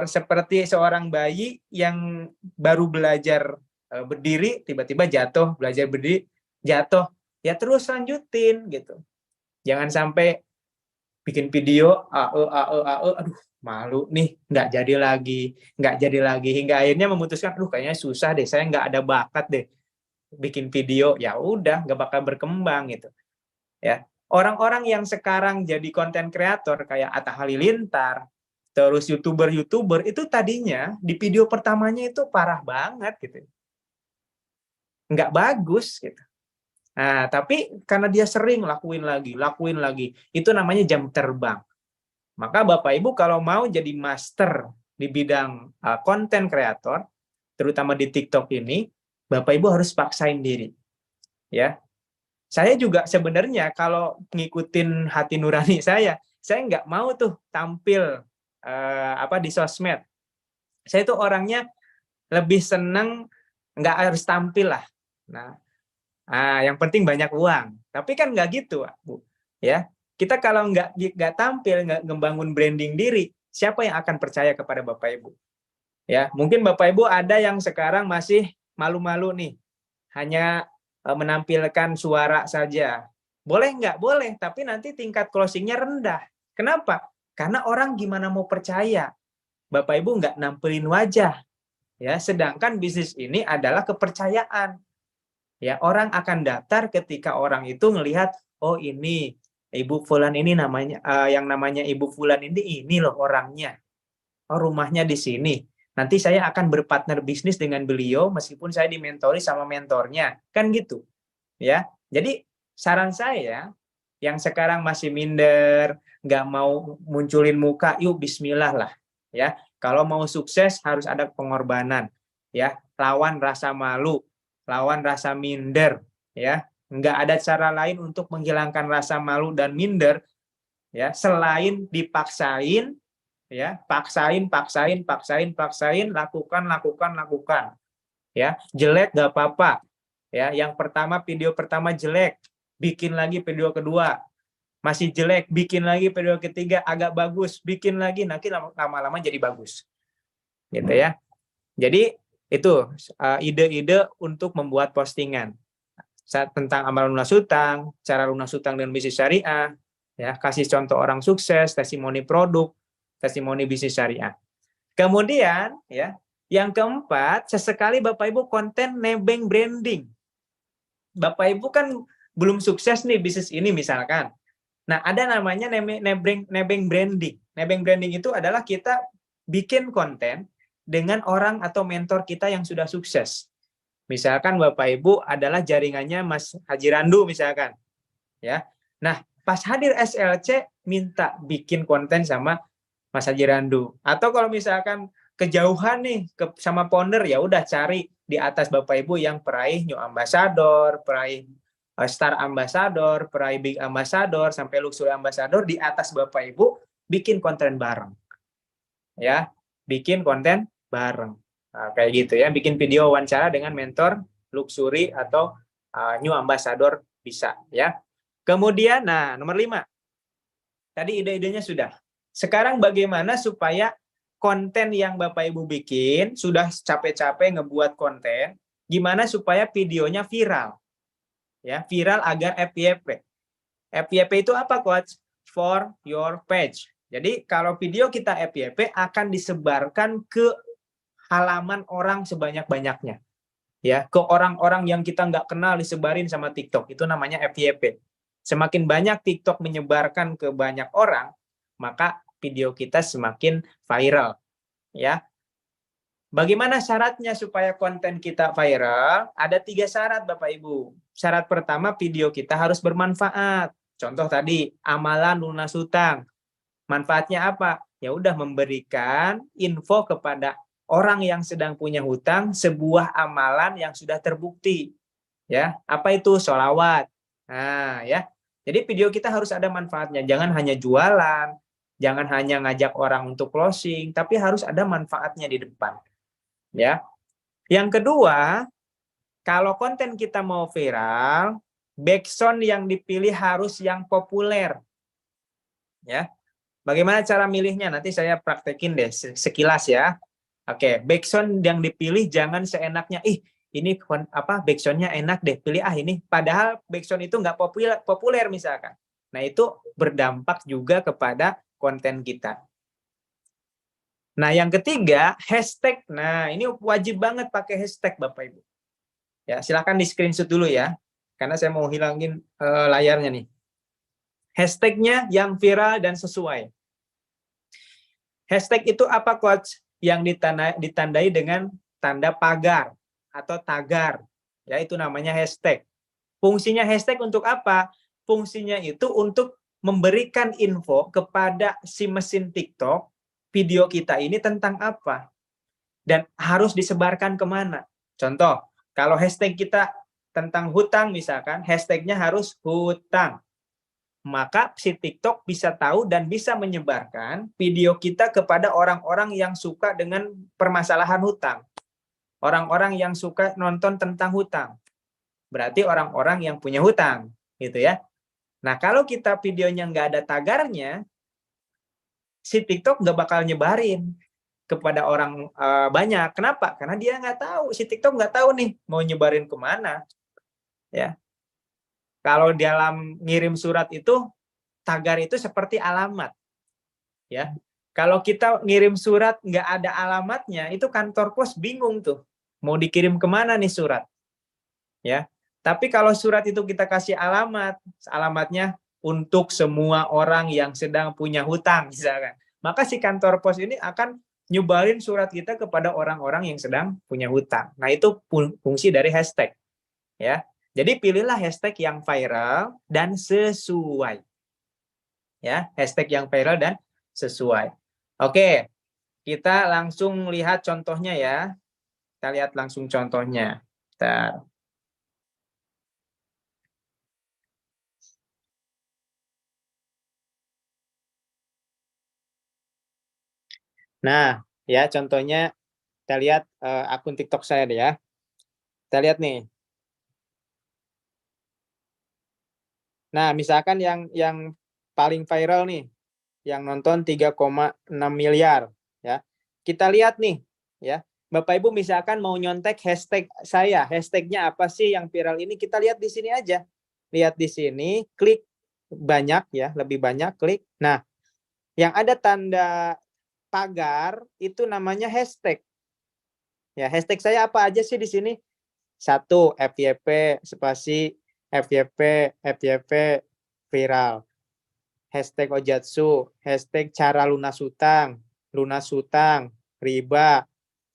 Seperti seorang bayi yang baru belajar berdiri, tiba-tiba jatuh, belajar berdiri, jatuh. Ya terus lanjutin gitu. Jangan sampai bikin video, aduh malu nih, nggak jadi lagi. Hingga akhirnya memutuskan, aduh kayaknya susah deh, saya nggak ada bakat deh bikin video. Ya udah, nggak bakal berkembang gitu. Ya, orang-orang yang sekarang jadi konten kreator kayak Atta Halilintar, terus youtuber itu tadinya di video pertamanya itu parah banget gitu, nggak bagus gitu. Nah, tapi karena dia sering lakuin lagi, itu namanya jam terbang. Maka Bapak Ibu kalau mau jadi master di bidang konten kreator, terutama di TikTok ini, Bapak Ibu harus paksain diri. Ya, saya juga sebenarnya kalau ngikutin hati nurani saya nggak mau tuh tampil di sosmed. Saya itu orangnya lebih seneng nggak harus tampil lah. Nah, yang penting banyak uang. Tapi kan nggak gitu, Bu. Ya, kita kalau nggak tampil, nggak ngebangun branding diri, siapa yang akan percaya kepada Bapak Ibu? Ya, mungkin Bapak Ibu ada yang sekarang masih malu-malu nih, hanya menampilkan suara saja. Boleh nggak? Boleh, tapi nanti tingkat closingnya rendah. Kenapa? Karena orang gimana mau percaya? Bapak Ibu nggak nampilin wajah. Ya, sedangkan bisnis ini adalah kepercayaan. Ya, orang akan daftar ketika orang itu ngelihat, oh ini Ibu Fulan ini namanya, yang namanya Ibu Fulan ini loh orangnya. Oh, rumahnya di sini. Nanti saya akan berpartner bisnis dengan beliau meskipun saya dimentori sama mentornya. Kan gitu. Ya. Jadi saran saya yang sekarang masih minder, nggak mau munculin muka, yuk bismillah lah. Ya. Kalau mau sukses harus ada pengorbanan. Ya. Lawan rasa malu, lawan rasa minder. Ya. Nggak ada cara lain untuk menghilangkan rasa malu dan minder ya selain dipaksain ya, paksain, lakukan ya. Jelek nggak apa-apa ya, yang pertama video pertama jelek, bikin lagi video kedua, masih jelek, bikin lagi video ketiga, agak bagus, bikin lagi, nanti lama-lama jadi bagus gitu ya. Jadi itu ide-ide untuk membuat postingan tentang amal lunas hutang, cara lunas hutang dengan bisnis syariah ya, kasih contoh orang sukses, testimoni produk, testimoni bisnis syariah. Kemudian ya, yang keempat, sesekali Bapak Ibu konten nebeng branding. Bapak Ibu kan belum sukses nih bisnis ini misalkan. Nah, ada namanya nebeng branding. Nebeng branding itu adalah kita bikin konten dengan orang atau mentor kita yang sudah sukses. Misalkan Bapak Ibu adalah jaringannya Mas Haji Randu misalkan. Ya. Nah, pas hadir SLC minta bikin konten sama Mas Haji Randu. Atau kalau misalkan kejauhan nih sama founder, ya udah cari di atas Bapak Ibu yang peraih New Ambassador, peraih Star Ambassador, peraih Big Ambassador sampai Luxury Ambassador, di atas Bapak Ibu bikin konten bareng. Ya, bikin konten bareng. Nah, kayak gitu ya, bikin video wawancara dengan mentor Luxury atau New Ambassador bisa ya. Kemudian, nah nomor 5. Tadi ide-idenya sudah. Sekarang bagaimana supaya konten yang Bapak Ibu bikin, sudah capek-capek ngebuat konten, gimana supaya videonya viral? Ya, viral agar FYP. FYP itu apa, Coach? For your page. Jadi kalau video kita FYP akan disebarkan ke halaman orang sebanyak-banyaknya. Ya, ke orang-orang yang kita nggak kenal disebarin sama TikTok. Itu namanya FYP. Semakin banyak TikTok menyebarkan ke banyak orang, maka video kita semakin viral. Ya. Bagaimana syaratnya supaya konten kita viral? Ada 3 syarat, Bapak Ibu. Syarat pertama, video kita harus bermanfaat. Contoh tadi, amalan lunas hutang. Manfaatnya apa? Ya udah, memberikan info kepada orang yang sedang punya hutang sebuah amalan yang sudah terbukti. Ya, apa itu? Sholawat. Nah, ya. Jadi video kita harus ada manfaatnya. Jangan hanya jualan, jangan hanya ngajak orang untuk closing, tapi harus ada manfaatnya di depan. Ya. Yang kedua, kalau konten kita mau viral, backsound yang dipilih harus yang populer. Ya. Bagaimana cara milihnya? Nanti saya praktekin deh sekilas ya. Oke, backsound yang dipilih jangan seenaknya, ini backsoundnya enak deh, pilih ini. Padahal backsound itu nggak populer misalkan. Nah, itu berdampak juga kepada konten kita. Nah, yang ketiga, hashtag. Nah, ini wajib banget pakai hashtag, Bapak Ibu. Ya, silakan di screenshot dulu ya, karena saya mau hilangin layarnya nih. Hashtagnya yang viral dan sesuai. Hashtag itu apa, Coach? Yang ditandai dengan tanda pagar atau tagar. Ya, itu namanya hashtag. Fungsinya hashtag untuk apa? Fungsinya itu untuk memberikan info kepada si mesin TikTok, video kita ini tentang apa. Dan harus disebarkan kemana. Contoh, kalau hashtag kita tentang hutang misalkan, hashtagnya harus hutang. maka si TikTok bisa tahu dan bisa menyebarkan video kita kepada orang-orang yang suka dengan permasalahan hutang. Orang-orang yang suka nonton tentang hutang. Berarti orang-orang yang punya hutang, gitu ya. Nah, kalau kita videonya nggak ada tagarnya, si TikTok nggak bakal nyebarin kepada orang banyak. Kenapa? Karena dia nggak tahu, si TikTok nggak tahu nih mau nyebarin kemana. Ya, kalau dalam ngirim surat itu tagar itu seperti alamat. Ya, kalau kita ngirim surat nggak ada alamatnya, itu kantor pos bingung tuh mau dikirim kemana nih surat. Ya, tapi kalau surat itu kita kasih alamatnya untuk semua orang yang sedang punya hutang, misalkan, maka si kantor pos ini akan nyebarin surat kita kepada orang-orang yang sedang punya hutang. Nah, itu fungsi dari hashtag. Ya. Jadi pilihlah hashtag yang viral dan sesuai. Ya, hashtag yang viral dan sesuai. Oke, kita langsung lihat contohnya ya. Kita lihat langsung contohnya. Bentar. Nah, ya contohnya kita lihat akun TikTok saya deh ya. Kita lihat nih. Nah, misalkan yang paling viral nih, yang nonton 3,6 miliar ya. Kita lihat nih ya. Bapak Ibu misalkan mau nyontek hashtag saya, hashtagnya apa sih yang viral ini? Kita lihat di sini aja. Lihat di sini, klik banyak ya, lebih banyak klik. Nah, yang ada tanda pagar itu namanya hashtag. Ya, hashtag saya apa aja sih di sini? 1 FYP spasi FYP viral. Hashtag Ojatsu, hashtag cara lunas hutang, riba,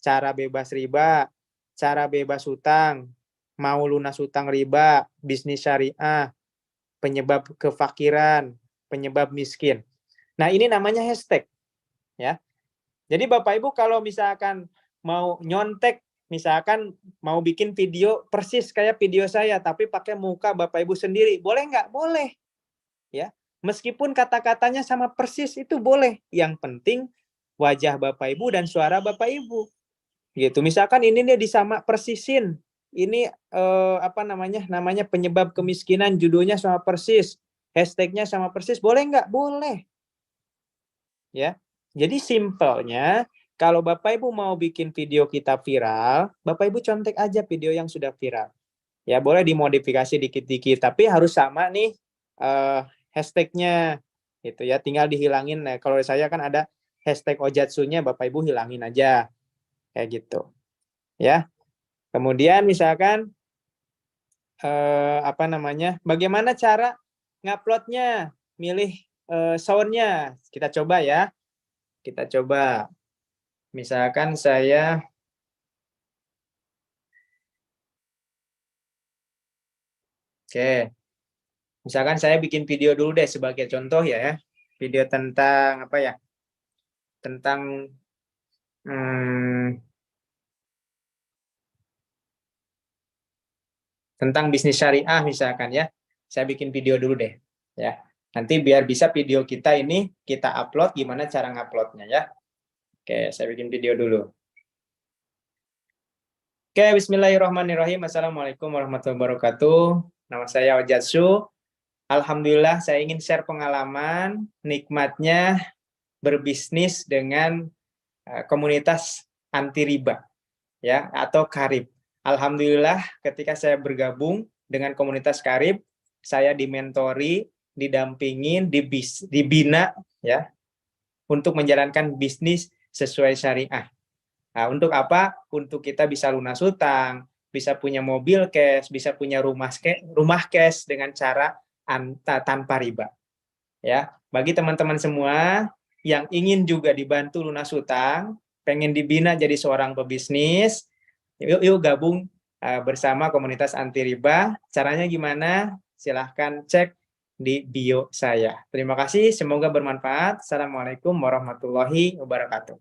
cara bebas riba, cara bebas hutang, mau lunas hutang riba, bisnis syariah, penyebab kefakiran, penyebab miskin. Nah, ini namanya hashtag. Ya. Jadi Bapak Ibu kalau misalkan mau nyontek, misalkan mau bikin video persis kayak video saya, tapi pakai muka Bapak Ibu sendiri, boleh nggak? Boleh. Ya, meskipun kata-katanya sama persis itu boleh. Yang penting wajah Bapak Ibu dan suara Bapak Ibu. Gitu. Misalkan ini dia disama persisin. Ini namanya penyebab kemiskinan, judulnya sama persis, hashtagnya sama persis, boleh nggak? Boleh. Ya. Jadi simpelnya kalau Bapak Ibu mau bikin video kita viral, Bapak Ibu contek aja video yang sudah viral. Ya, boleh dimodifikasi dikit-dikit, tapi harus sama nih hashtagnya. Gitu ya, tinggal dihilangin. Nah, kalau saya kan ada hashtag Ojatsunya, Bapak Ibu hilangin aja. Kayak gitu. Ya. Kemudian misalkan bagaimana cara nguploadnya, milih soundnya. Kita coba ya. Kita coba. Misalkan saya misalkan saya bikin video dulu deh sebagai contoh ya. Video tentang apa ya? Tentang tentang bisnis syariah misalkan ya. Saya bikin video dulu deh ya. Nanti biar bisa video kita ini kita upload, gimana cara nguploadnya ya. Oke, saya bikin video dulu. Oke, bismillahirrahmanirrahim. Assalamualaikum warahmatullahi wabarakatuh. Nama saya Ojatsu. Alhamdulillah saya ingin share pengalaman nikmatnya berbisnis dengan komunitas anti riba ya atau Karib. Alhamdulillah ketika saya bergabung dengan komunitas Karib, saya dimentori, didampingin, dibina ya untuk menjalankan bisnis sesuai syariah. Nah, untuk apa? Untuk kita bisa lunas hutang, bisa punya mobil cash, bisa punya rumah cash dengan cara tanpa riba. Ya, bagi teman-teman semua yang ingin juga dibantu lunas hutang, pengen dibina jadi seorang pebisnis, yuk gabung bersama komunitas anti riba. Caranya gimana? Silahkan cek di bio saya. Terima kasih, semoga bermanfaat. Assalamualaikum warahmatullahi wabarakatuh.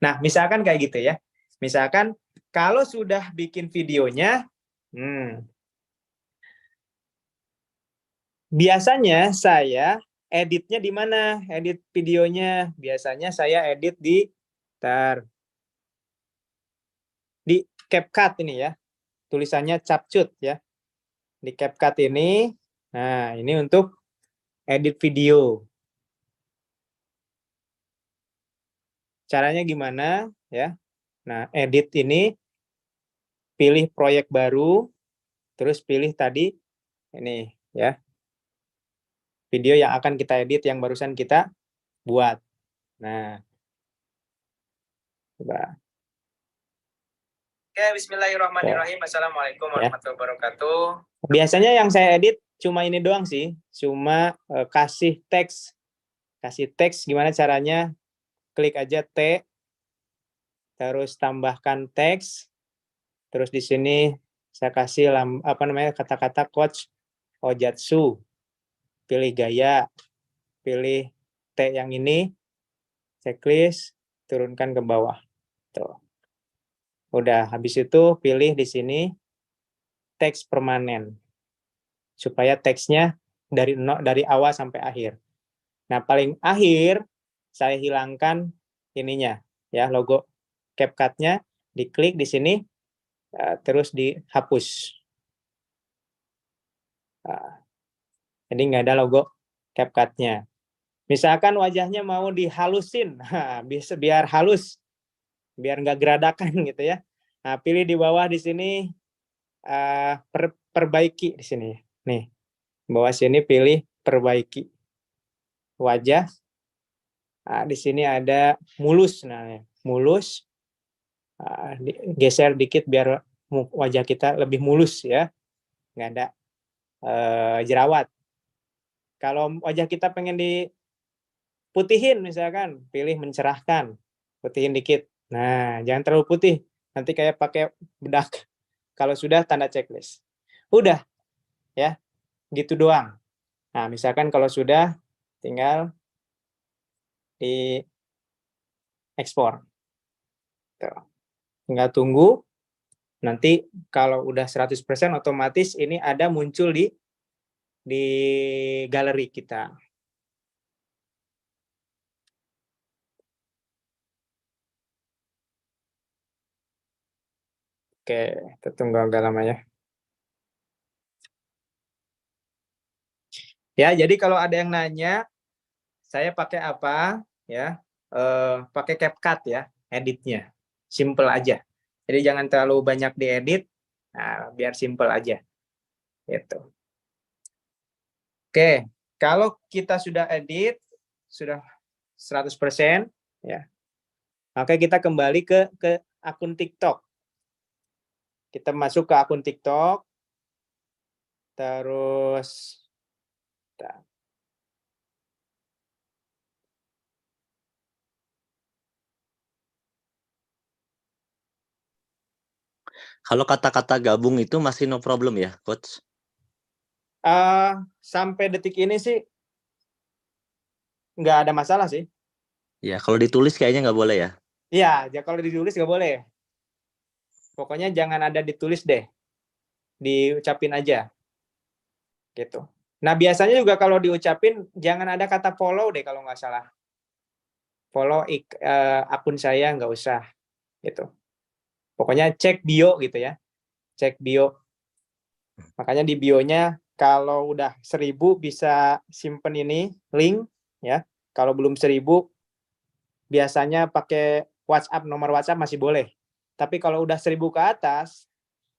Nah, misalkan kayak gitu ya. Misalkan kalau sudah bikin videonya, Biasanya saya editnya di mana? Edit videonya. Biasanya saya edit di di CapCut ini ya. Tulisannya Capcut ya. Di CapCut ini. Nah, ini untuk edit video. Caranya gimana ya? Nah, edit ini pilih proyek baru, terus pilih tadi ini ya. Video yang akan kita edit yang barusan kita buat. Nah, coba. Oke, bismillahirrahmanirrahim. Assalamualaikum warahmatullahi wabarakatuh. Biasanya yang saya edit cuma ini doang sih, cuma kasih teks. Kasih teks gimana caranya? Klik aja T, terus tambahkan teks, terus di sini saya kasih kata-kata coach Ojatsu, pilih gaya, pilih T yang ini, checklist, turunkan ke bawah. Tuh. Udah, habis itu pilih di sini teks permanen, supaya teksnya dari awal sampai akhir. Nah, paling akhir saya hilangkan ininya, ya logo CapCut-nya, diklik di sini, terus dihapus. Jadi nggak ada logo CapCut-nya. Misalkan wajahnya mau dihalusin, biar halus, biar nggak geradakan gitu ya. Nah, pilih di bawah di sini, perbaiki di sini. Nih, bawah sini pilih perbaiki wajah. Nah, di sini ada mulus, mulus. Geser dikit biar wajah kita lebih mulus ya, nggak ada jerawat. Kalau wajah kita pengen diputihin misalkan, pilih mencerahkan, putihin dikit. Nah, jangan terlalu putih, nanti kayak pakai bedak. Kalau sudah, tanda checklist. Udah, ya, gitu doang. Nah, misalkan kalau sudah, tinggal di ekspor. Tinggal tunggu, nanti kalau udah 100% otomatis ini ada muncul di galeri kita. Oke, kita tunggu agak lama ya. Ya, jadi kalau ada yang nanya, saya pakai apa? Ya, pakai CapCut ya, editnya. Simple aja. Jadi jangan terlalu banyak diedit, nah, biar simple aja. Gitu. Oke, kalau kita sudah edit, sudah 100%, ya, maka kita kembali ke akun TikTok. Kita masuk ke akun TikTok, terus Kalau kata-kata gabung itu masih no problem ya, Coach? Sampai detik ini sih nggak ada masalah sih. Ya, kalau ditulis kayaknya nggak boleh ya? Iya, kalau ditulis nggak boleh. Pokoknya jangan ada ditulis deh. Diucapin aja. Gitu. Nah, biasanya juga kalau diucapin, jangan ada kata follow deh kalau nggak salah. Follow akun saya nggak usah. Gitu. Pokoknya cek bio gitu ya. Cek bio. Makanya di bionya kalau udah 1000 bisa simpen ini link ya. Kalau belum 1000 biasanya pakai WhatsApp, nomor WhatsApp masih boleh. Tapi kalau udah 1000 ke atas,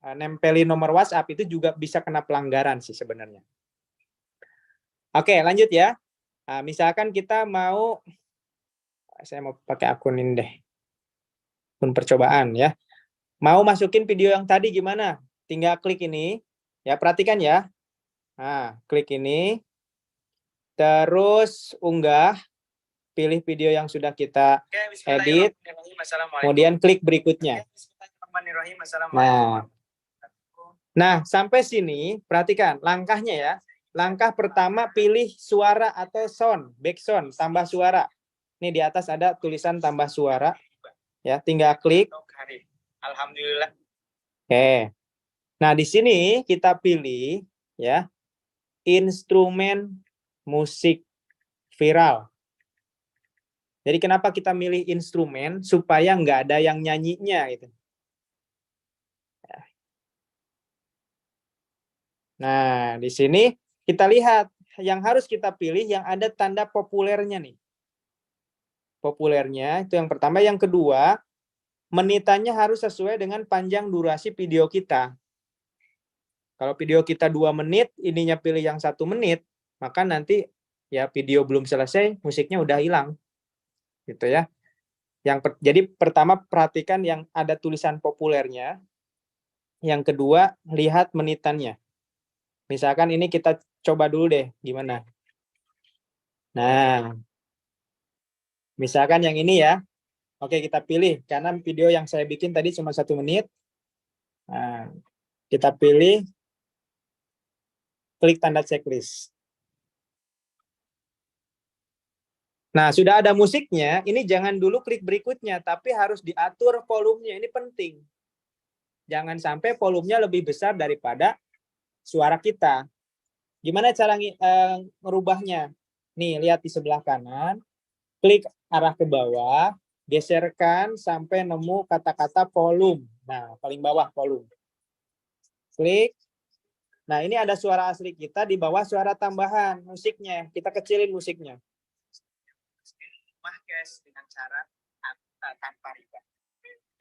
nempelin nomor WhatsApp itu juga bisa kena pelanggaran sih sebenarnya. Oke, lanjut ya. Nah, misalkan kita saya mau pakai akun ini deh. Akun percobaan ya. Mau masukin video yang tadi gimana? Tinggal klik ini. Ya, perhatikan ya. Nah, klik ini. Terus unggah. Pilih video yang sudah kita edit. Kemudian klik berikutnya. Nah, sampai sini perhatikan langkahnya ya. Langkah pertama pilih suara atau sound, back sound, tambah suara. Ini di atas ada tulisan tambah suara. Ya, tinggal klik. Alhamdulillah. Oke. Nah, di sini kita pilih ya. instrumen musik viral. Jadi kenapa kita milih instrumen? Supaya nggak ada yang nyanyinya gitu. Nah, di sini kita lihat yang harus kita pilih yang ada tanda populernya nih. Populernya itu yang pertama, yang kedua, menitannya harus sesuai dengan panjang durasi video kita. Kalau video kita 2 menit, ininya pilih yang 1 menit, maka nanti ya video belum selesai, musiknya udah hilang. Gitu ya. Jadi pertama perhatikan yang ada tulisan populernya. Yang kedua, lihat menitannya. Misalkan ini kita coba dulu deh, gimana? Nah, misalkan yang ini ya. Oke, kita pilih. Karena video yang saya bikin tadi cuma 1 menit. Nah, kita pilih, klik tanda checklist. Nah, sudah ada musiknya, ini jangan dulu klik berikutnya, tapi harus diatur volumenya, ini penting. Jangan sampai volumenya lebih besar daripada suara kita. Gimana cara merubahnya? Nih, lihat di sebelah kanan, klik arah ke bawah, geserkan sampai nemu kata-kata volume. Nah, paling bawah volume. Klik. Nah, ini ada suara asli kita, di bawah suara tambahan musiknya. Kita kecilin musiknya. Dengan cara tanpa riba.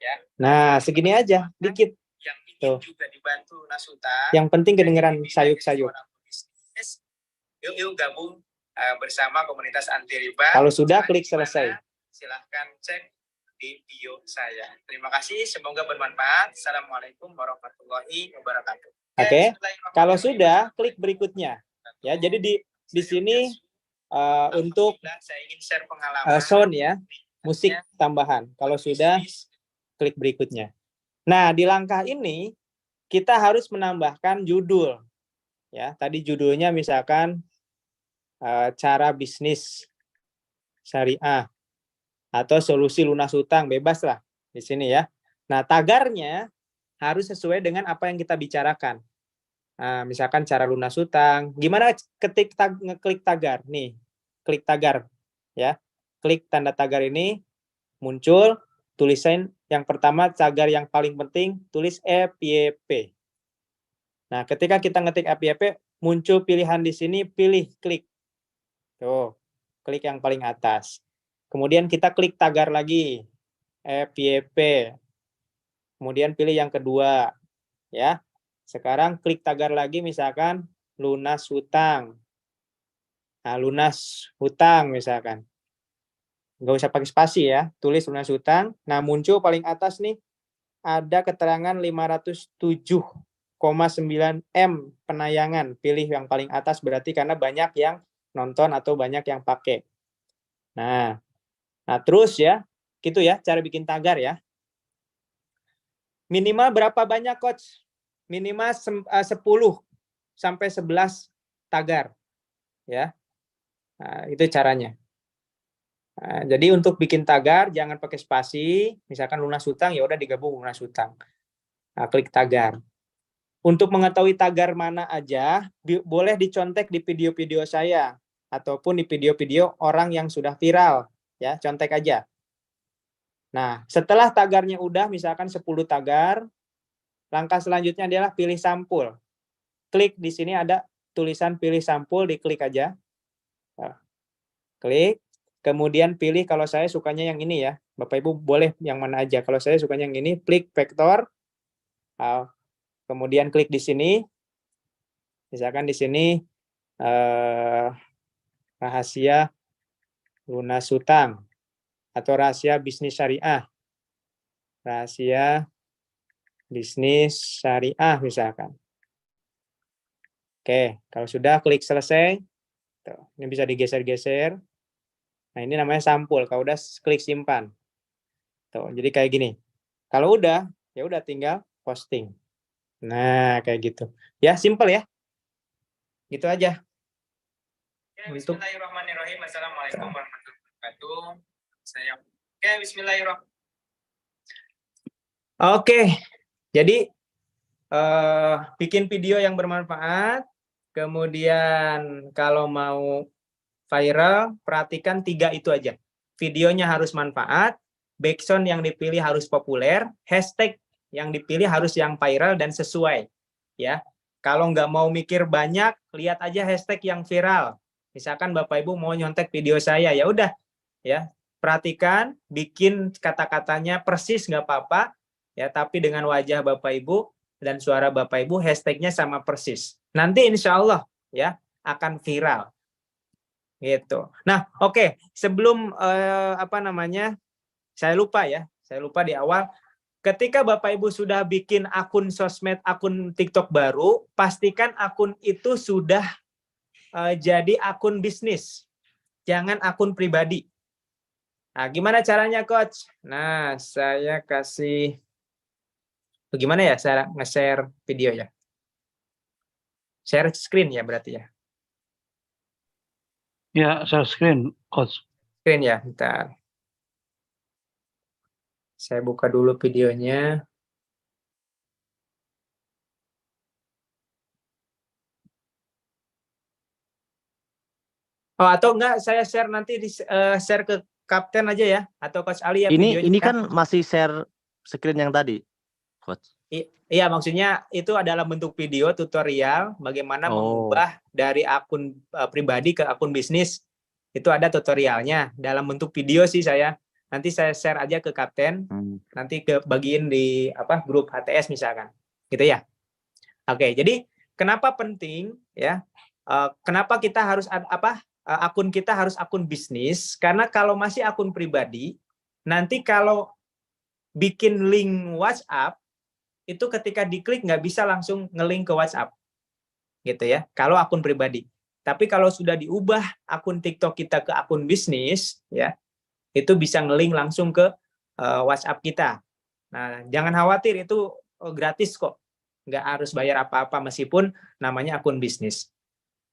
Ya. Nah, segini aja, dikit. Yang ingin juga dibantu Nasuta. Yang penting kedengeran sayup-sayup. Yuk gabung bersama komunitas anti riba. Kalau sudah, klik selesai. Silahkan cek di bio saya. Terima kasih, semoga bermanfaat. Assalamualaikum warahmatullahi wabarakatuh. Oke. Kalau sudah, klik berikutnya. Ya, jadi di sini untuk saya ingin share pengalaman sound ya, musik tambahan. Kalau sudah, klik berikutnya. Nah, di langkah ini kita harus menambahkan judul. Ya, tadi judulnya misalkan cara bisnis syariah atau solusi lunas hutang, bebas lah di sini ya. Nah, tagarnya harus sesuai dengan apa yang kita bicarakan. Nah, misalkan cara lunas hutang, gimana ngeklik tagar nih? Klik tagar ya, klik tanda tagar ini, muncul tulisan yang pertama, tagar yang paling penting, tulis FYP. Nah, ketika kita ngetik FYP, muncul pilihan di sini, pilih klik. Tuh, klik yang paling atas. Kemudian kita klik tagar lagi, FYP. Kemudian pilih yang kedua ya. Sekarang klik tagar lagi, misalkan lunas hutang. Nah, lunas hutang misalkan. Nggak usah pakai spasi ya, tulis lunas hutang. Nah, muncul paling atas nih, ada keterangan 507,9 M penayangan. Pilih yang paling atas, berarti karena banyak yang nonton atau banyak yang pakai. Nah terus ya, gitu ya, cara bikin tagar ya. Minimal berapa banyak, Coach? Minimal 10 sampai 11 tagar. Ya. Nah, itu caranya. Nah, jadi untuk bikin tagar jangan pakai spasi, misalkan lunas hutang ya udah digabung lunas hutang. Nah, klik tagar. Untuk mengetahui tagar mana aja, boleh dicontek di video-video saya ataupun di video-video orang yang sudah viral, ya, contek aja. Nah, setelah tagarnya udah misalkan 10 tagar, langkah selanjutnya adalah pilih sampul. Klik di sini ada tulisan pilih sampul, diklik aja. Nah, klik, kemudian pilih, kalau saya sukanya yang ini ya. Bapak Ibu boleh yang mana aja. Kalau saya sukanya yang ini, klik vektor. Kemudian klik di sini. Misalkan di sini rahasia lunas hutang atau rahasia bisnis syariah. Rahasia bisnis syariah misalkan. Oke, kalau sudah klik selesai. Tuh, ini bisa digeser-geser. Nah, ini namanya sampul. Kalau udah klik simpan. Tuh, jadi kayak gini. Kalau udah, ya udah tinggal posting. Nah, kayak gitu. Ya, simple ya. Gitu aja. Bismillahirrahmanirrahim. Assalamualaikum warahmatullahi wabarakatuh. Bismillahirrahmanirrahim. Oke. Jadi bikin video yang bermanfaat, Kemudian kalau mau viral, perhatikan 3 itu aja. Videonya harus manfaat, backsound yang dipilih harus populer, hashtag yang dipilih harus yang viral dan sesuai. Ya, kalau nggak mau mikir banyak, lihat aja hashtag yang viral. Misalkan Bapak Ibu mau nyontek video saya, ya udah, ya perhatikan, bikin kata-katanya persis nggak apa-apa, ya tapi dengan wajah Bapak Ibu dan suara Bapak Ibu, hashtagnya sama persis. Nanti insya Allah ya akan viral. Gitu. Nah, oke, sebelum saya lupa di awal. Ketika Bapak Ibu sudah bikin akun sosmed, akun TikTok baru, pastikan akun itu sudah jadi akun bisnis. Jangan akun pribadi. Nah, gimana caranya, Coach? Nah, saya kasih bagaimana ya saya nge-share video ya? Share screen ya berarti ya. Ya, share screen, Coach. Screen ya, bentar. Saya buka dulu videonya. Oh, atau enggak saya share nanti share ke Kapten aja ya atau Coach Ali ya videonya. Ini kan masih share screen yang tadi, Coach. Iya, maksudnya itu adalah bentuk video tutorial bagaimana mengubah dari akun pribadi ke akun bisnis. Itu ada tutorialnya dalam bentuk video sih saya. Nanti saya share aja ke Kapten. Nanti bagiin di grup HTS misalkan. Gitu ya. Oke, jadi kenapa penting ya? Kenapa kita harus akun kita harus akun bisnis? Karena kalau masih akun pribadi, nanti kalau bikin link WhatsApp itu ketika diklik nggak bisa langsung ngelink ke WhatsApp, gitu ya. Kalau akun pribadi. Tapi kalau sudah diubah akun TikTok kita ke akun bisnis, ya, itu bisa ngelink langsung ke WhatsApp kita. Nah, jangan khawatir itu gratis kok, nggak harus bayar apa-apa meskipun namanya akun bisnis,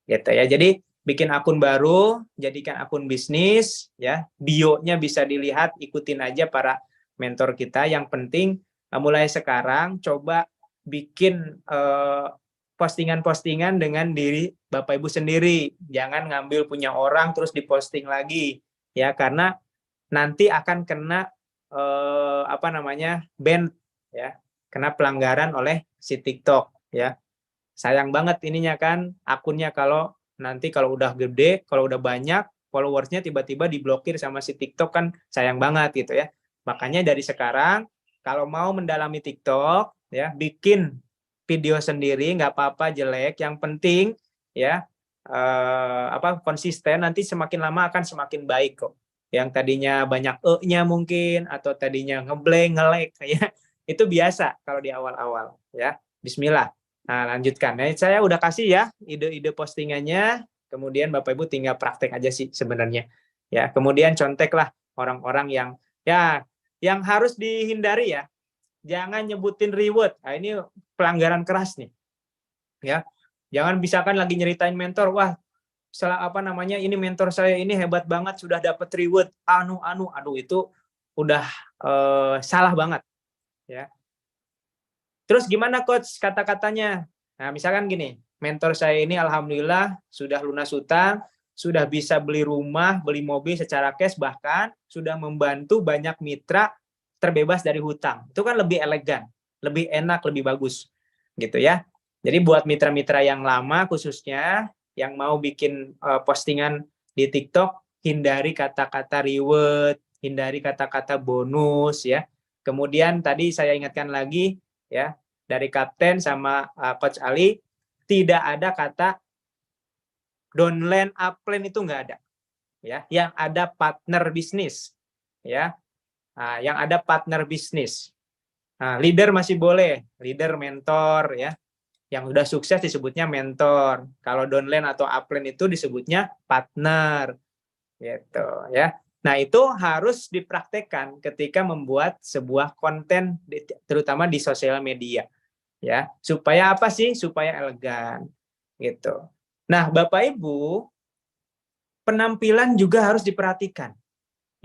gitu ya. Jadi bikin akun baru, jadikan akun bisnis, ya, bio-nya bisa dilihat, ikutin aja para mentor kita. Yang penting mulai sekarang coba bikin postingan-postingan dengan diri Bapak Ibu sendiri, jangan ngambil punya orang terus diposting lagi, ya, karena nanti akan kena ban, ya, kena pelanggaran oleh si TikTok, ya. Sayang banget ininya kan akunnya kalau udah gede, kalau udah banyak followersnya tiba-tiba diblokir sama si TikTok kan sayang banget gitu ya. Makanya dari sekarang kalau mau mendalami TikTok ya bikin video sendiri nggak apa-apa jelek, yang penting ya konsisten, nanti semakin lama akan semakin baik kok. Yang tadinya banyak e-nya mungkin atau tadinya ngeblank, nge-lag ya. Itu biasa kalau di awal-awal ya. Bismillah. Nah, lanjutkan. Nah, saya udah kasih ya ide-ide postingannya, kemudian Bapak Ibu tinggal praktek aja sih sebenarnya. Ya, kemudian conteklah orang-orang yang harus dihindari ya. Jangan nyebutin reward. Nah, ini pelanggaran keras nih. Ya. Jangan misalkan lagi nyeritain mentor, wah, ini mentor saya ini hebat banget sudah dapat reward aduh itu udah salah banget ya. Terus gimana Coach kata-katanya? Nah, misalkan gini, mentor saya ini alhamdulillah sudah lunas utang, sudah bisa beli rumah, beli mobil secara cash, bahkan sudah membantu banyak mitra terbebas dari hutang. Itu kan lebih elegan, lebih enak, lebih bagus gitu ya. Jadi buat mitra-mitra yang lama khususnya yang mau bikin postingan di TikTok, hindari kata-kata reward, hindari kata-kata bonus ya. Kemudian tadi saya ingatkan lagi ya, dari Kapten sama Coach Ali, tidak ada kata downline upline, itu nggak ada ya. Yang ada partner bisnis ya. Nah, yang ada partner bisnis. Nah, leader masih boleh, leader, mentor ya. Yang udah sukses disebutnya mentor. Kalau downline atau upline itu disebutnya partner gitu ya. Nah, itu harus dipraktekkan ketika membuat sebuah konten terutama di sosial media ya. Supaya apa sih? Supaya elegan gitu. Nah, Bapak Ibu, penampilan juga harus diperhatikan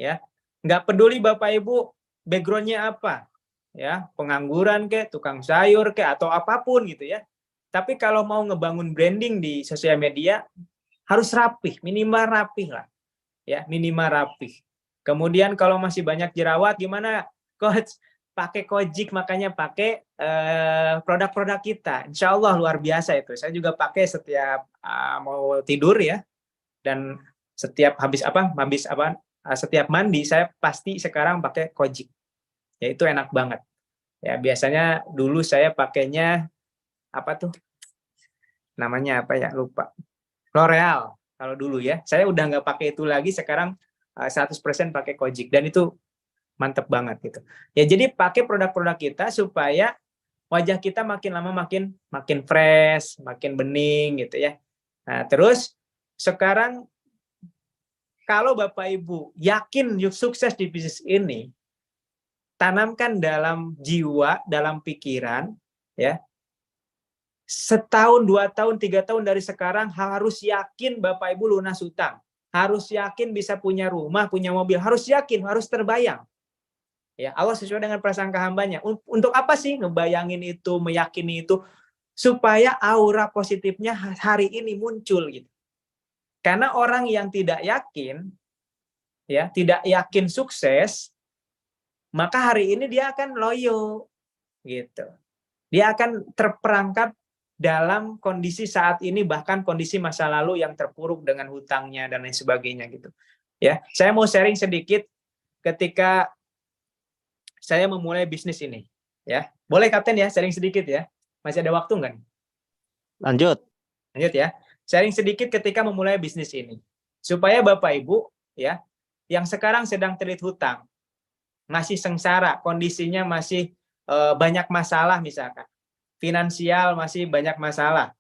ya. Nggak peduli Bapak Ibu background-nya apa ya, pengangguran kek, tukang sayur kek, atau apapun gitu ya. Tapi kalau mau ngebangun branding di sosial media harus rapih, minimal rapih lah. Ya, minimal rapih. Kemudian kalau masih banyak jerawat gimana, Coach? Pakai Kojic, makanya pakai produk-produk kita. Insya Allah luar biasa itu. Saya juga pakai setiap mau tidur ya, dan setiap setiap mandi saya pasti sekarang pakai Kojic. Ya itu enak banget. Ya biasanya dulu saya pakainya apa tuh? Namanya apa ya? Lupa. L'Oreal kalau dulu ya. Saya udah nggak pakai itu lagi, sekarang 100% pakai Kojic dan itu mantep banget gitu. Ya jadi pakai produk-produk kita supaya wajah kita makin lama makin fresh, makin bening gitu ya. Nah, terus sekarang kalau Bapak Ibu yakin sukses di bisnis ini, tanamkan dalam jiwa, dalam pikiran ya. Setahun, 2 tahun, 3 tahun dari sekarang harus yakin Bapak Ibu lunas hutang. Harus yakin bisa punya rumah, punya mobil. Harus yakin, harus terbayang. Ya, Allah sesuai dengan prasangka hambanya. Untuk apa sih ngebayangin itu, meyakini itu? Supaya aura positifnya hari ini muncul gitu. Karena orang yang tidak yakin, ya, tidak yakin sukses, maka hari ini dia akan loyo gitu. Dia akan terperangkap dalam kondisi saat ini, bahkan kondisi masa lalu yang terpuruk dengan hutangnya dan lain sebagainya gitu. Ya, saya mau sharing sedikit ketika saya memulai bisnis ini. Ya, boleh Kapten ya, sharing sedikit ya. Masih ada waktu nggak? Lanjut. Lanjut ya. Sharing sedikit ketika memulai bisnis ini. Supaya Bapak Ibu ya, yang sekarang sedang terlilit hutang, masih sengsara, kondisinya masih banyak masalah misalkan. Finansial masih banyak masalah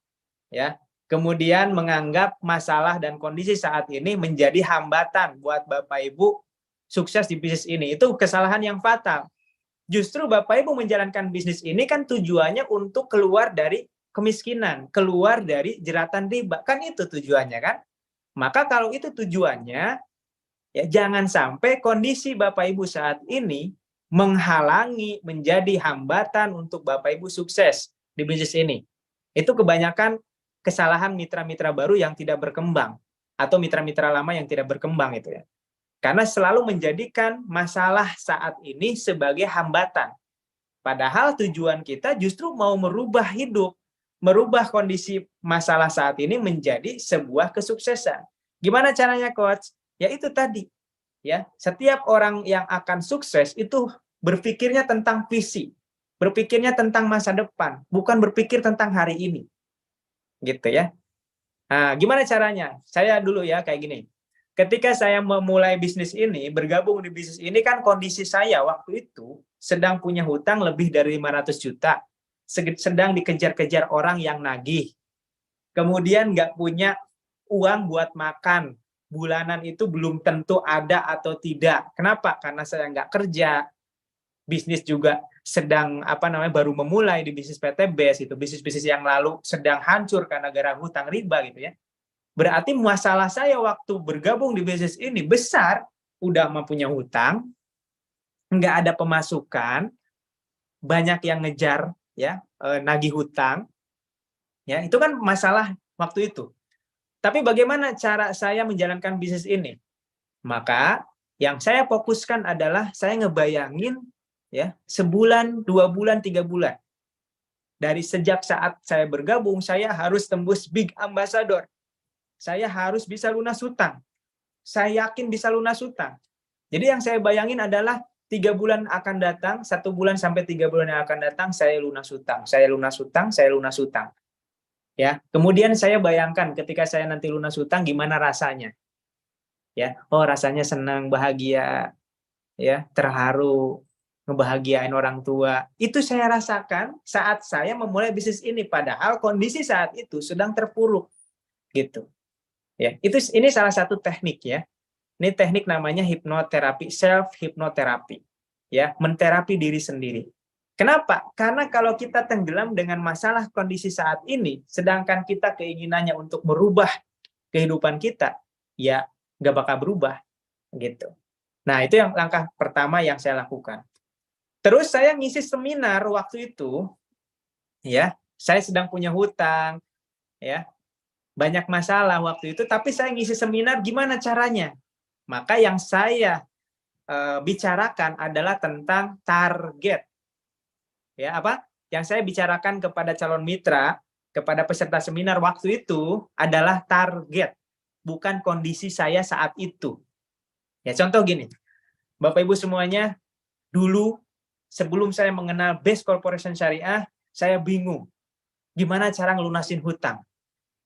ya. Kemudian menganggap masalah dan kondisi saat ini menjadi hambatan buat Bapak Ibu sukses di bisnis ini. Itu kesalahan yang fatal. Justru Bapak Ibu menjalankan bisnis ini kan tujuannya untuk keluar dari kemiskinan, keluar dari jeratan riba. Kan itu tujuannya kan? Maka kalau itu tujuannya, ya jangan sampai kondisi Bapak Ibu saat ini menghalangi, menjadi hambatan untuk Bapak Ibu sukses di bisnis ini. Itu kebanyakan kesalahan mitra-mitra baru yang tidak berkembang atau mitra-mitra lama yang tidak berkembang itu ya. Karena selalu menjadikan masalah saat ini sebagai hambatan. Padahal tujuan kita justru mau merubah hidup, merubah kondisi masalah saat ini menjadi sebuah kesuksesan. Gimana caranya, Coach? Ya itu tadi. Ya, setiap orang yang akan sukses itu berpikirnya tentang visi, berpikirnya tentang masa depan, bukan berpikir tentang hari ini. Gitu ya. Nah, gimana caranya? Saya dulu ya kayak gini. Ketika saya memulai bisnis ini, bergabung di bisnis ini kan kondisi saya waktu itu sedang punya hutang lebih dari 500 juta. Sedang dikejar-kejar orang yang nagih. Kemudian nggak punya uang buat makan. Bulanan itu belum tentu ada atau tidak. Kenapa? Karena saya nggak kerja. Bisnis juga sedang baru memulai di bisnis PTBS itu, bisnis-bisnis yang lalu sedang hancur karena gara hutang riba gitu ya. Berarti masalah saya waktu bergabung di bisnis ini besar, udah mempunyai hutang, nggak ada pemasukan, banyak yang ngejar ya, nagih hutang. Ya, itu kan masalah waktu itu. Tapi bagaimana cara saya menjalankan bisnis ini? Maka yang saya fokuskan adalah saya ngebayangin ya, sebulan, 2 bulan, 3 bulan. Dari sejak saat saya bergabung, saya harus tembus big ambassador. Saya harus bisa lunas hutang. Saya yakin bisa lunas hutang. Jadi yang saya bayangin adalah 3 bulan akan datang, 1 bulan sampai 3 bulan yang akan datang, saya lunas hutang. Saya lunas hutang, saya lunas hutang. Ya, kemudian saya bayangkan ketika saya nanti lunas hutang gimana rasanya. Ya, oh rasanya senang, bahagia, ya, terharu, ngebahagiain orang tua. Itu saya rasakan saat saya memulai bisnis ini, padahal kondisi saat itu sedang terpuruk gitu. Ya, ini salah satu teknik ya. Ini teknik namanya hipnoterapi, self hipnoterapi. Ya, menterapi diri sendiri. Kenapa? Karena kalau kita tenggelam dengan masalah kondisi saat ini, sedangkan kita keinginannya untuk merubah kehidupan kita, ya nggak bakal berubah gitu. Nah, itu yang langkah pertama yang saya lakukan. Terus saya ngisi seminar waktu itu, ya, saya sedang punya hutang, ya, banyak masalah waktu itu, tapi saya ngisi seminar gimana caranya? Maka yang saya bicarakan adalah tentang target. Ya, apa? Yang saya bicarakan kepada calon mitra, kepada peserta seminar waktu itu adalah target, bukan kondisi saya saat itu. Ya, contoh gini. Bapak Ibu semuanya, dulu sebelum saya mengenal Base Corporation Syariah, saya bingung. Gimana cara ngelunasin hutang?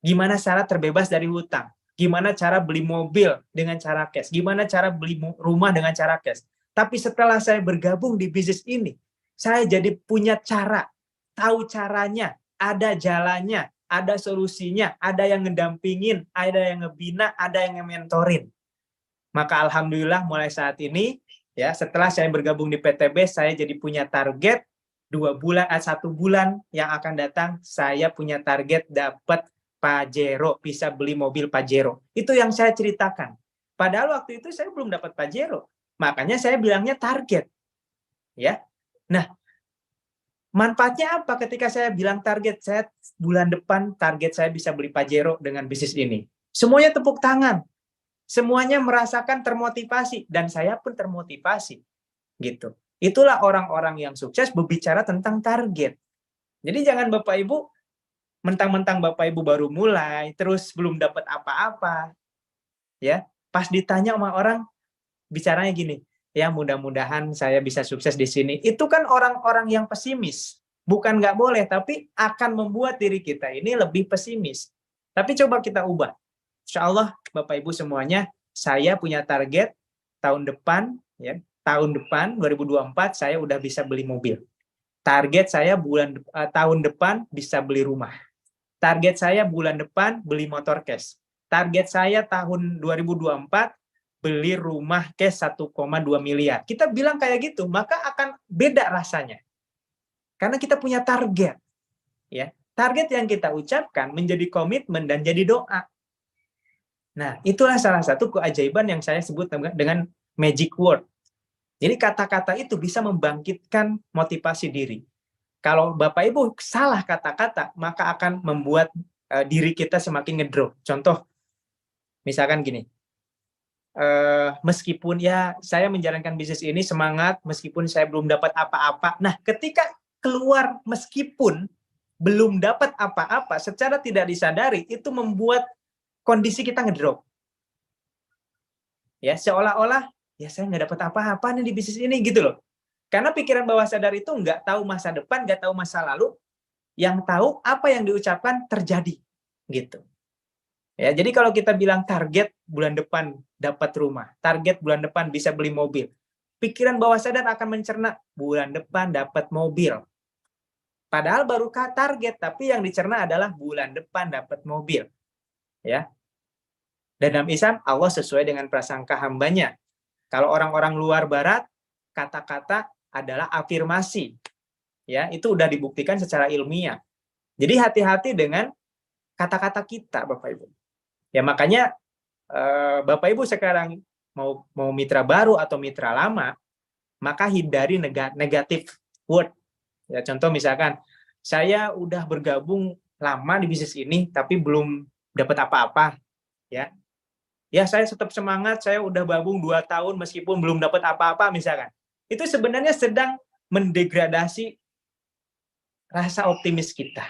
Gimana cara terbebas dari hutang? Gimana cara beli mobil dengan cara cash? Gimana cara beli rumah dengan cara cash? Tapi setelah saya bergabung di bisnis ini, saya jadi punya cara, tahu caranya, ada jalannya, ada solusinya, ada yang ngedampingin, ada yang ngebina, ada yang nge-mentorin. Maka alhamdulillah mulai saat ini, ya, setelah saya bergabung di PTB, saya jadi punya target 1 bulan yang akan datang, saya punya target dapat Pajero, bisa beli mobil Pajero. Itu yang saya ceritakan. Padahal waktu itu saya belum dapat Pajero. Makanya saya bilangnya target. Ya. Nah, manfaatnya apa ketika saya bilang target? Saya bulan depan target saya bisa beli Pajero dengan bisnis ini. Semuanya tepuk tangan. Semuanya merasakan termotivasi dan saya pun termotivasi. Gitu. Itulah orang-orang yang sukses berbicara tentang target. Jadi jangan Bapak Ibu mentang-mentang Bapak Ibu baru mulai, terus belum dapat apa-apa, ya. Pas ditanya sama orang, bicaranya gini, ya mudah-mudahan saya bisa sukses di sini. Itu kan orang-orang yang pesimis. Bukan nggak boleh, tapi akan membuat diri kita ini lebih pesimis. Tapi coba kita ubah. Insya Allah, Bapak Ibu semuanya, saya punya target tahun depan, ya, tahun depan 2024 saya udah bisa beli mobil. Target saya tahun depan bisa beli rumah. Target saya bulan depan beli motor cash. Target saya tahun 2024 beli rumah cash 1,2 miliar. Kita bilang kayak gitu, maka akan beda rasanya. Karena kita punya target. Ya, target yang kita ucapkan menjadi komitmen dan jadi doa. Nah, itulah salah satu keajaiban yang saya sebut dengan magic word. Jadi kata-kata itu bisa membangkitkan motivasi diri. Kalau Bapak Ibu salah kata-kata, maka akan membuat diri kita semakin ngedrop. Contoh, misalkan gini, meskipun ya saya menjalankan bisnis ini semangat, meskipun saya belum dapat apa-apa. Nah, ketika keluar meskipun belum dapat apa-apa, secara tidak disadari, itu membuat kondisi kita ngedrop. Ya, seolah-olah, ya saya nggak dapat apa-apa nih di bisnis ini, gitu loh. Karena pikiran bawah sadar itu nggak tahu masa depan, nggak tahu masa lalu, yang tahu apa yang diucapkan terjadi, gitu. Ya, jadi kalau kita bilang target bulan depan dapat rumah, target bulan depan bisa beli mobil, pikiran bawah sadar akan mencerna bulan depan dapat mobil. Padahal baru target, tapi yang dicerna adalah bulan depan dapat mobil. Ya. Dan dalam Islam, Allah sesuai dengan prasangka hambanya. Kalau orang-orang luar barat, kata-kata adalah afirmasi. Ya, itu udah dibuktikan secara ilmiah. Jadi hati-hati dengan kata-kata kita, Bapak Ibu. Ya, makanya Bapak Ibu sekarang mau mitra baru atau mitra lama, maka hindari negatif word. Ya, contoh misalkan, saya udah bergabung lama di bisnis ini, tapi belum dapat apa-apa. Ya, saya tetap semangat, saya udah gabung 2 tahun meskipun belum dapat apa-apa misalkan. Itu sebenarnya sedang mendegradasi rasa optimis kita.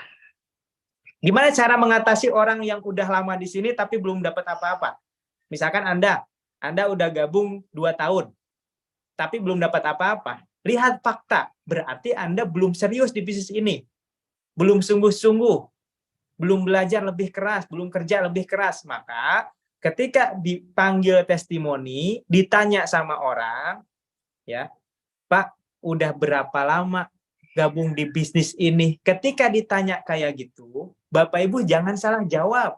Gimana cara mengatasi orang yang udah lama di sini tapi belum dapat apa-apa? Misalkan Anda udah gabung 2 tahun, tapi belum dapat apa-apa. Lihat fakta, berarti Anda belum serius di bisnis ini. Belum sungguh-sungguh, belum belajar lebih keras, belum kerja lebih keras. Maka ketika dipanggil testimoni, ditanya sama orang, ya, Pak, udah berapa lama gabung di bisnis ini? Ketika ditanya kayak gitu, Bapak Ibu jangan salah jawab.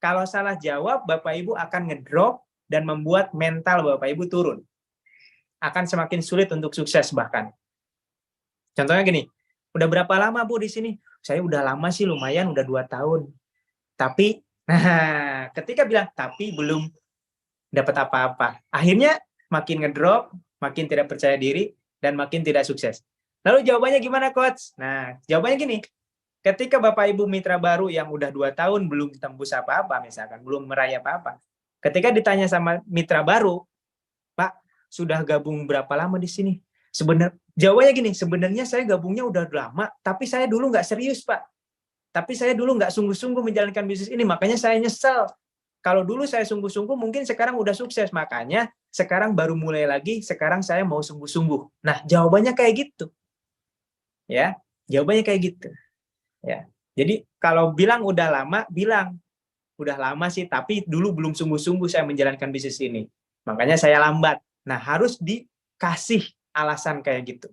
Kalau salah jawab, Bapak Ibu akan ngedrop dan membuat mental Bapak Ibu turun. Akan semakin sulit untuk sukses bahkan. Contohnya gini, udah berapa lama Bu di sini? Saya udah lama sih, lumayan, udah 2 tahun. Tapi, nah, ketika bilang tapi belum dapat apa-apa, akhirnya makin ngedrop, makin tidak percaya diri, dan makin tidak sukses. Lalu jawabannya gimana, Coach? Nah, jawabannya gini, Ketika Bapak Ibu mitra baru yang udah 2 tahun belum tembus apa-apa misalkan, belum meraih apa-apa. Ketika ditanya sama mitra baru, "Pak, sudah gabung berapa lama di sini?" Jawabannya gini, "Sebenarnya saya gabungnya udah lama, tapi saya dulu nggak serius, Pak. Tapi saya dulu nggak sungguh-sungguh menjalankan bisnis ini, makanya saya nyesel. Kalau dulu saya sungguh-sungguh, mungkin sekarang udah sukses. Makanya sekarang baru mulai lagi, sekarang saya mau sungguh-sungguh." Nah, jawabannya kayak gitu. Ya, jawabannya kayak gitu. Ya. Jadi kalau bilang udah lama, bilang udah lama sih, tapi dulu belum sungguh-sungguh saya menjalankan bisnis ini. Makanya saya lambat. Nah, harus dikasih alasan kayak gitu.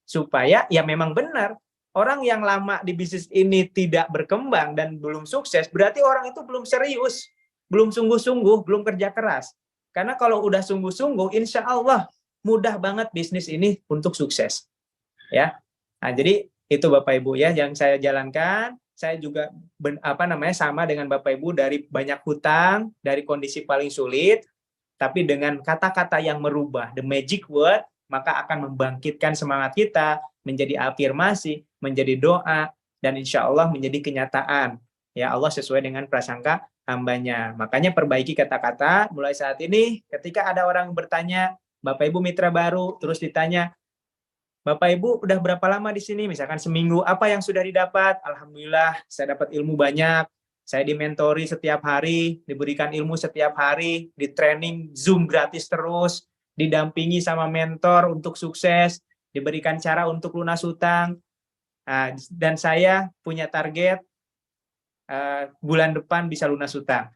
Supaya ya memang benar, orang yang lama di bisnis ini tidak berkembang dan belum sukses, berarti orang itu belum serius, belum sungguh-sungguh, belum kerja keras. Karena kalau udah sungguh-sungguh, insya Allah mudah banget bisnis ini untuk sukses. Ya, nah, jadi itu Bapak Ibu ya yang saya jalankan. Saya juga sama dengan Bapak Ibu, dari banyak hutang, dari kondisi paling sulit, tapi dengan kata-kata yang merubah, the magic word, maka akan membangkitkan semangat kita, menjadi afirmasi, menjadi doa, dan insya Allah menjadi kenyataan. Ya, Allah sesuai dengan prasangka hambanya. Makanya perbaiki kata-kata mulai saat ini. Ketika ada orang bertanya, Bapak Ibu mitra baru, terus ditanya, "Bapak Ibu udah berapa lama di sini?" Misalkan seminggu, "Apa yang sudah didapat?" "Alhamdulillah, saya dapat ilmu banyak. Saya dimentori setiap hari, diberikan ilmu setiap hari, di training Zoom gratis terus, didampingi sama mentor untuk sukses, diberikan cara untuk lunas hutang. Dan saya punya target bulan depan bisa lunas hutang.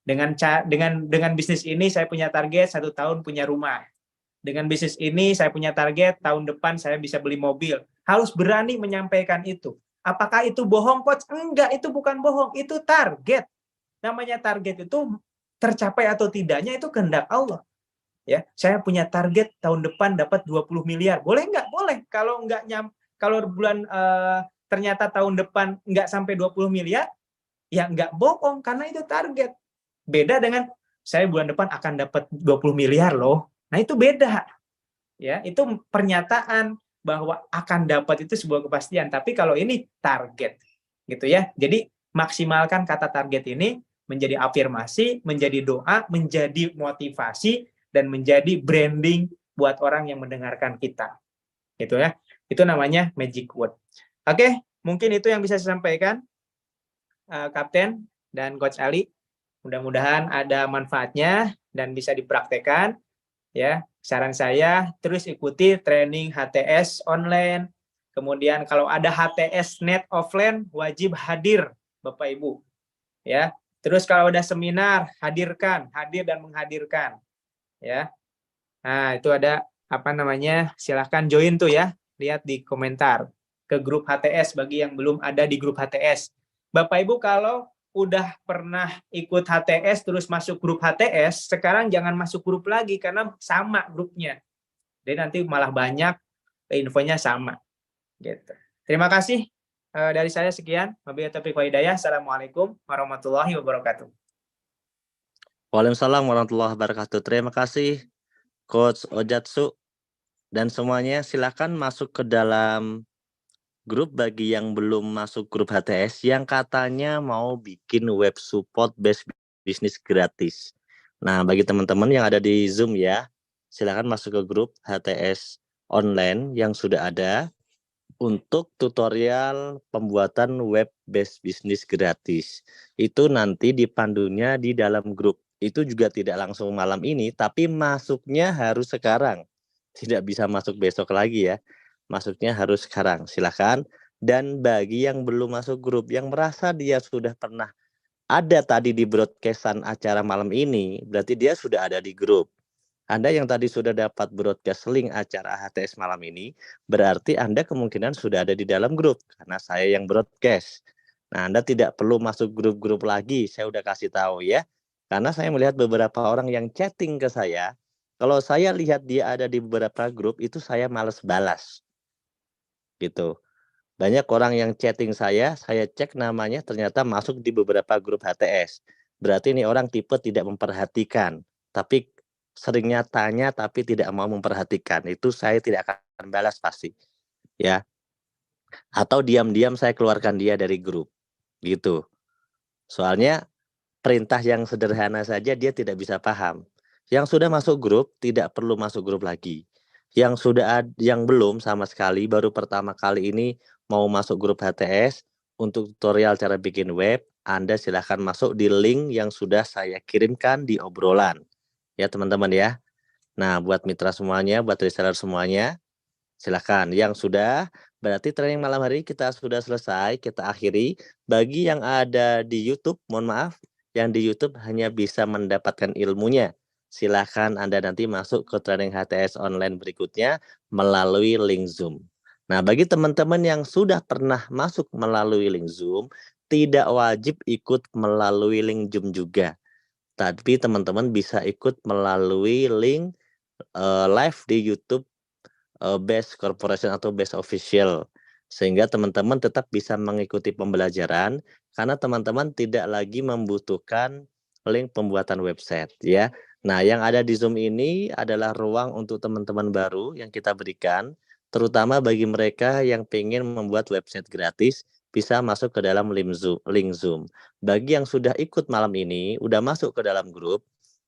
Dengan bisnis ini saya punya target 1 tahun punya rumah. Dengan bisnis ini saya punya target tahun depan saya bisa beli mobil." Harus berani menyampaikan itu. Apakah itu bohong, Coach? Enggak, itu bukan bohong, itu target. Namanya target itu tercapai atau tidaknya itu kehendak Allah. Ya, saya punya target tahun depan dapat 20 miliar. Boleh nggak? Boleh. Kalau ternyata tahun depan nggak sampai 20 miliar, ya nggak bohong karena itu target. Beda dengan saya bulan depan akan dapat 20 miliar loh. Nah, itu beda. Ya, itu pernyataan bahwa akan dapat itu sebuah kepastian, tapi kalau ini target. Gitu ya. Jadi maksimalkan kata target ini menjadi afirmasi, menjadi doa, menjadi motivasi, dan menjadi branding buat orang yang mendengarkan kita. Gitu ya. Itu namanya magic word. Oke, mungkin itu yang bisa saya sampaikan, Kapten dan Coach Ali. Mudah-mudahan ada manfaatnya dan bisa dipraktekkan. Ya, saran saya terus ikuti training HTS online. Kemudian kalau ada HTS net offline wajib hadir Bapak Ibu. Ya. Terus kalau ada seminar hadir dan menghadirkan. Ya. Nah, itu ada silahkan join tuh ya. Lihat di komentar ke grup HTS bagi yang belum ada di grup HTS. Bapak Ibu kalau udah pernah ikut HTS terus masuk grup HTS, sekarang jangan masuk grup lagi karena sama grupnya. Jadi nanti malah banyak, infonya sama. Gitu. Terima kasih dari saya sekian. Wabillahi taufiq wal hidayah. Assalamualaikum warahmatullahi wabarakatuh. Waalaikumsalam warahmatullahi wabarakatuh. Terima kasih Coach Ojatsu dan semuanya. Silakan masuk ke dalam grup bagi yang belum masuk grup HTS yang katanya mau bikin web support based bisnis gratis. Nah, bagi teman-teman yang ada di Zoom ya, silakan masuk ke grup HTS online yang sudah ada untuk tutorial pembuatan web based bisnis gratis. Itu nanti dipandunya di dalam grup. Itu juga tidak langsung malam ini, tapi masuknya harus sekarang. Tidak bisa masuk besok lagi ya. Masuknya harus sekarang. Silakan. Dan bagi yang belum masuk grup, yang merasa dia sudah pernah ada tadi di broadcastan acara malam ini, berarti dia sudah ada di grup. Anda yang tadi sudah dapat broadcast link acara HTS malam ini, berarti Anda kemungkinan sudah ada di dalam grup, karena saya yang broadcast. Nah, Anda tidak perlu masuk grup-grup lagi, saya udah kasih tahu ya. Karena saya melihat beberapa orang yang chatting ke saya, kalau saya lihat dia ada di beberapa grup, itu saya males balas. Gitu. Banyak orang yang chatting saya cek namanya ternyata masuk di beberapa grup HTS. Berarti ini orang tipe tidak memperhatikan, tapi seringnya tanya tapi tidak mau memperhatikan. Itu saya tidak akan balas pasti. Ya. Atau diam-diam saya keluarkan dia dari grup, gitu. Soalnya perintah yang sederhana saja dia tidak bisa paham. Yang sudah masuk grup tidak perlu masuk grup lagi. Yang belum sama sekali baru pertama kali ini mau masuk grup HTS untuk tutorial cara bikin web, Anda silahkan masuk di link yang sudah saya kirimkan di obrolan. Ya teman-teman ya. Nah, buat mitra semuanya, buat reseller semuanya, silahkan. Yang sudah, berarti training malam hari kita sudah selesai, kita akhiri. Bagi yang ada di YouTube, mohon maaf, yang di YouTube hanya bisa mendapatkan ilmunya. Silahkan Anda nanti masuk ke training HTS online berikutnya melalui link Zoom. Nah, bagi teman-teman yang sudah pernah masuk melalui link Zoom, tidak wajib ikut melalui link Zoom juga. Tapi teman-teman bisa ikut melalui link live di YouTube Base Corporation atau Base Official, sehingga teman-teman tetap bisa mengikuti pembelajaran karena teman-teman tidak lagi membutuhkan link pembuatan website ya. Nah, yang ada di Zoom ini adalah ruang untuk teman-teman baru yang kita berikan, terutama bagi mereka yang ingin membuat website gratis, bisa masuk ke dalam link Zoom. Bagi yang sudah ikut malam ini, udah masuk ke dalam grup,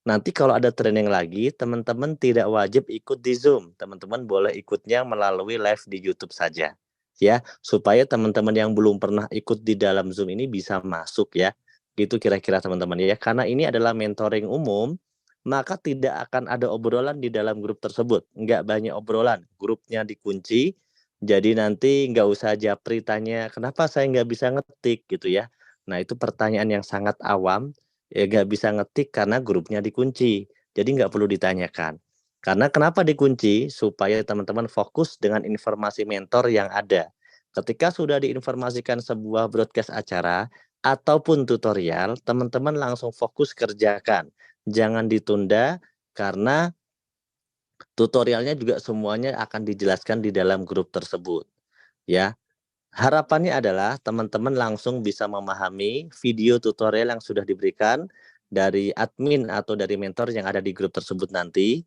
nanti kalau ada training lagi, teman-teman tidak wajib ikut di Zoom. Teman-teman boleh ikutnya melalui live di YouTube saja. Ya, supaya teman-teman yang belum pernah ikut di dalam Zoom ini bisa masuk ya. Gitu kira-kira teman-teman ya. Karena ini adalah mentoring umum, maka tidak akan ada obrolan di dalam grup tersebut. Nggak banyak obrolan, grupnya dikunci. Jadi nanti nggak usah japri tanya, kenapa saya nggak bisa ngetik gitu ya. Nah, itu pertanyaan yang sangat awam. Ya nggak bisa ngetik karena grupnya dikunci. Jadi nggak perlu ditanyakan. Karena kenapa dikunci? Supaya teman-teman fokus dengan informasi mentor yang ada. Ketika sudah diinformasikan sebuah broadcast acara ataupun tutorial, teman-teman langsung fokus kerjakan. Jangan ditunda karena tutorialnya juga semuanya akan dijelaskan di dalam grup tersebut. Ya, harapannya adalah teman-teman langsung bisa memahami video tutorial yang sudah diberikan dari admin atau dari mentor yang ada di grup tersebut nanti.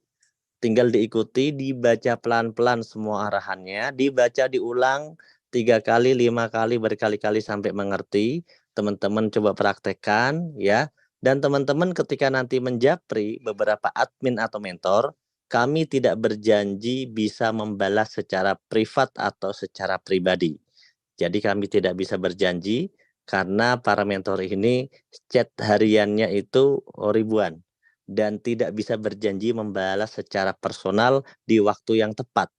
Tinggal diikuti, dibaca pelan-pelan semua arahannya, dibaca diulang 3 kali, 5 kali, berkali-kali sampai mengerti. Teman-teman coba praktekkan ya. Dan teman-teman ketika nanti menjapri beberapa admin atau mentor, kami tidak berjanji bisa membalas secara privat atau secara pribadi. Jadi kami tidak bisa berjanji karena para mentor ini chat hariannya itu ribuan dan tidak bisa berjanji membalas secara personal di waktu yang tepat.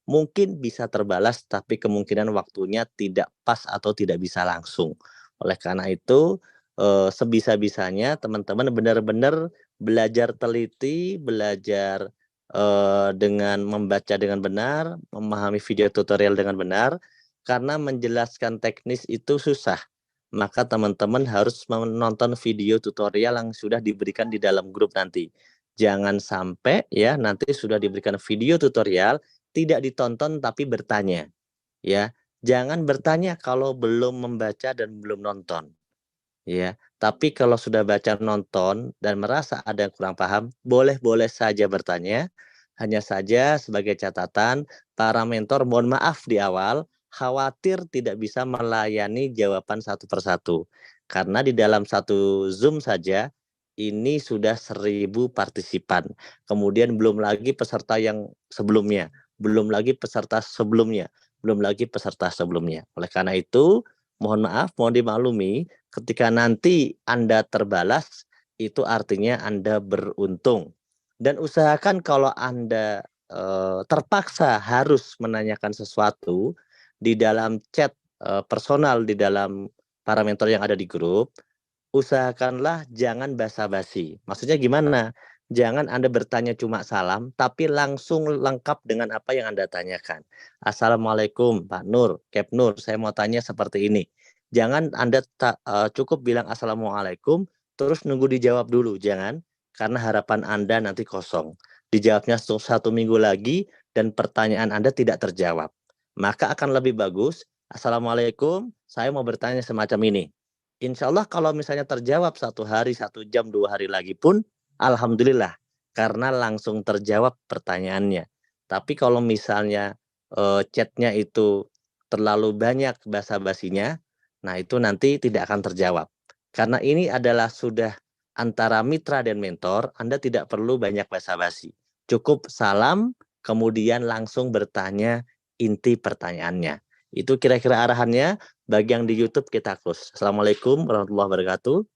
Mungkin bisa terbalas tapi kemungkinan waktunya tidak pas atau tidak bisa langsung. Oleh karena itu sebisa-bisanya teman-teman benar-benar belajar teliti, belajar dengan membaca dengan benar, memahami video tutorial dengan benar, karena menjelaskan teknis itu susah. Maka teman-teman harus menonton video tutorial yang sudah diberikan di dalam grup nanti. Jangan sampai ya nanti sudah diberikan video tutorial tidak ditonton tapi bertanya. Ya, jangan bertanya kalau belum membaca dan belum nonton. Ya, tapi kalau sudah baca nonton dan merasa ada yang kurang paham, boleh-boleh saja bertanya. Hanya saja sebagai catatan, para mentor mohon maaf di awal, khawatir tidak bisa melayani jawaban satu persatu. Karena di dalam satu Zoom saja, ini sudah 1.000 partisipan. Kemudian belum lagi peserta yang sebelumnya, belum lagi peserta sebelumnya, belum lagi peserta sebelumnya. Oleh karena itu, mohon maaf, mohon dimaklumi, ketika nanti Anda terbalas, itu artinya Anda beruntung. Dan usahakan kalau Anda terpaksa harus menanyakan sesuatu di dalam chat personal di dalam para mentor yang ada di grup, usahakanlah jangan basa-basi. Maksudnya gimana? Jangan Anda bertanya cuma salam, tapi langsung lengkap dengan apa yang Anda tanyakan. Assalamualaikum Pak Nur, Kep Nur, saya mau tanya seperti ini. Jangan Anda cukup bilang Assalamualaikum, terus nunggu dijawab dulu. Jangan, karena harapan Anda nanti kosong. Dijawabnya 1 minggu lagi, dan pertanyaan Anda tidak terjawab. Maka akan lebih bagus, Assalamualaikum, saya mau bertanya semacam ini. Insya Allah kalau misalnya terjawab 1 hari, 1 jam, 2 hari lagi pun, alhamdulillah. Karena langsung terjawab pertanyaannya. Tapi kalau misalnya chatnya itu terlalu banyak basa-basinya, nah itu nanti tidak akan terjawab. Karena ini adalah sudah antara mitra dan mentor, Anda tidak perlu banyak basa-basi. Cukup salam, kemudian langsung bertanya inti pertanyaannya. Itu kira-kira arahannya. Bagi yang di YouTube kita close. Assalamualaikum warahmatullahi wabarakatuh.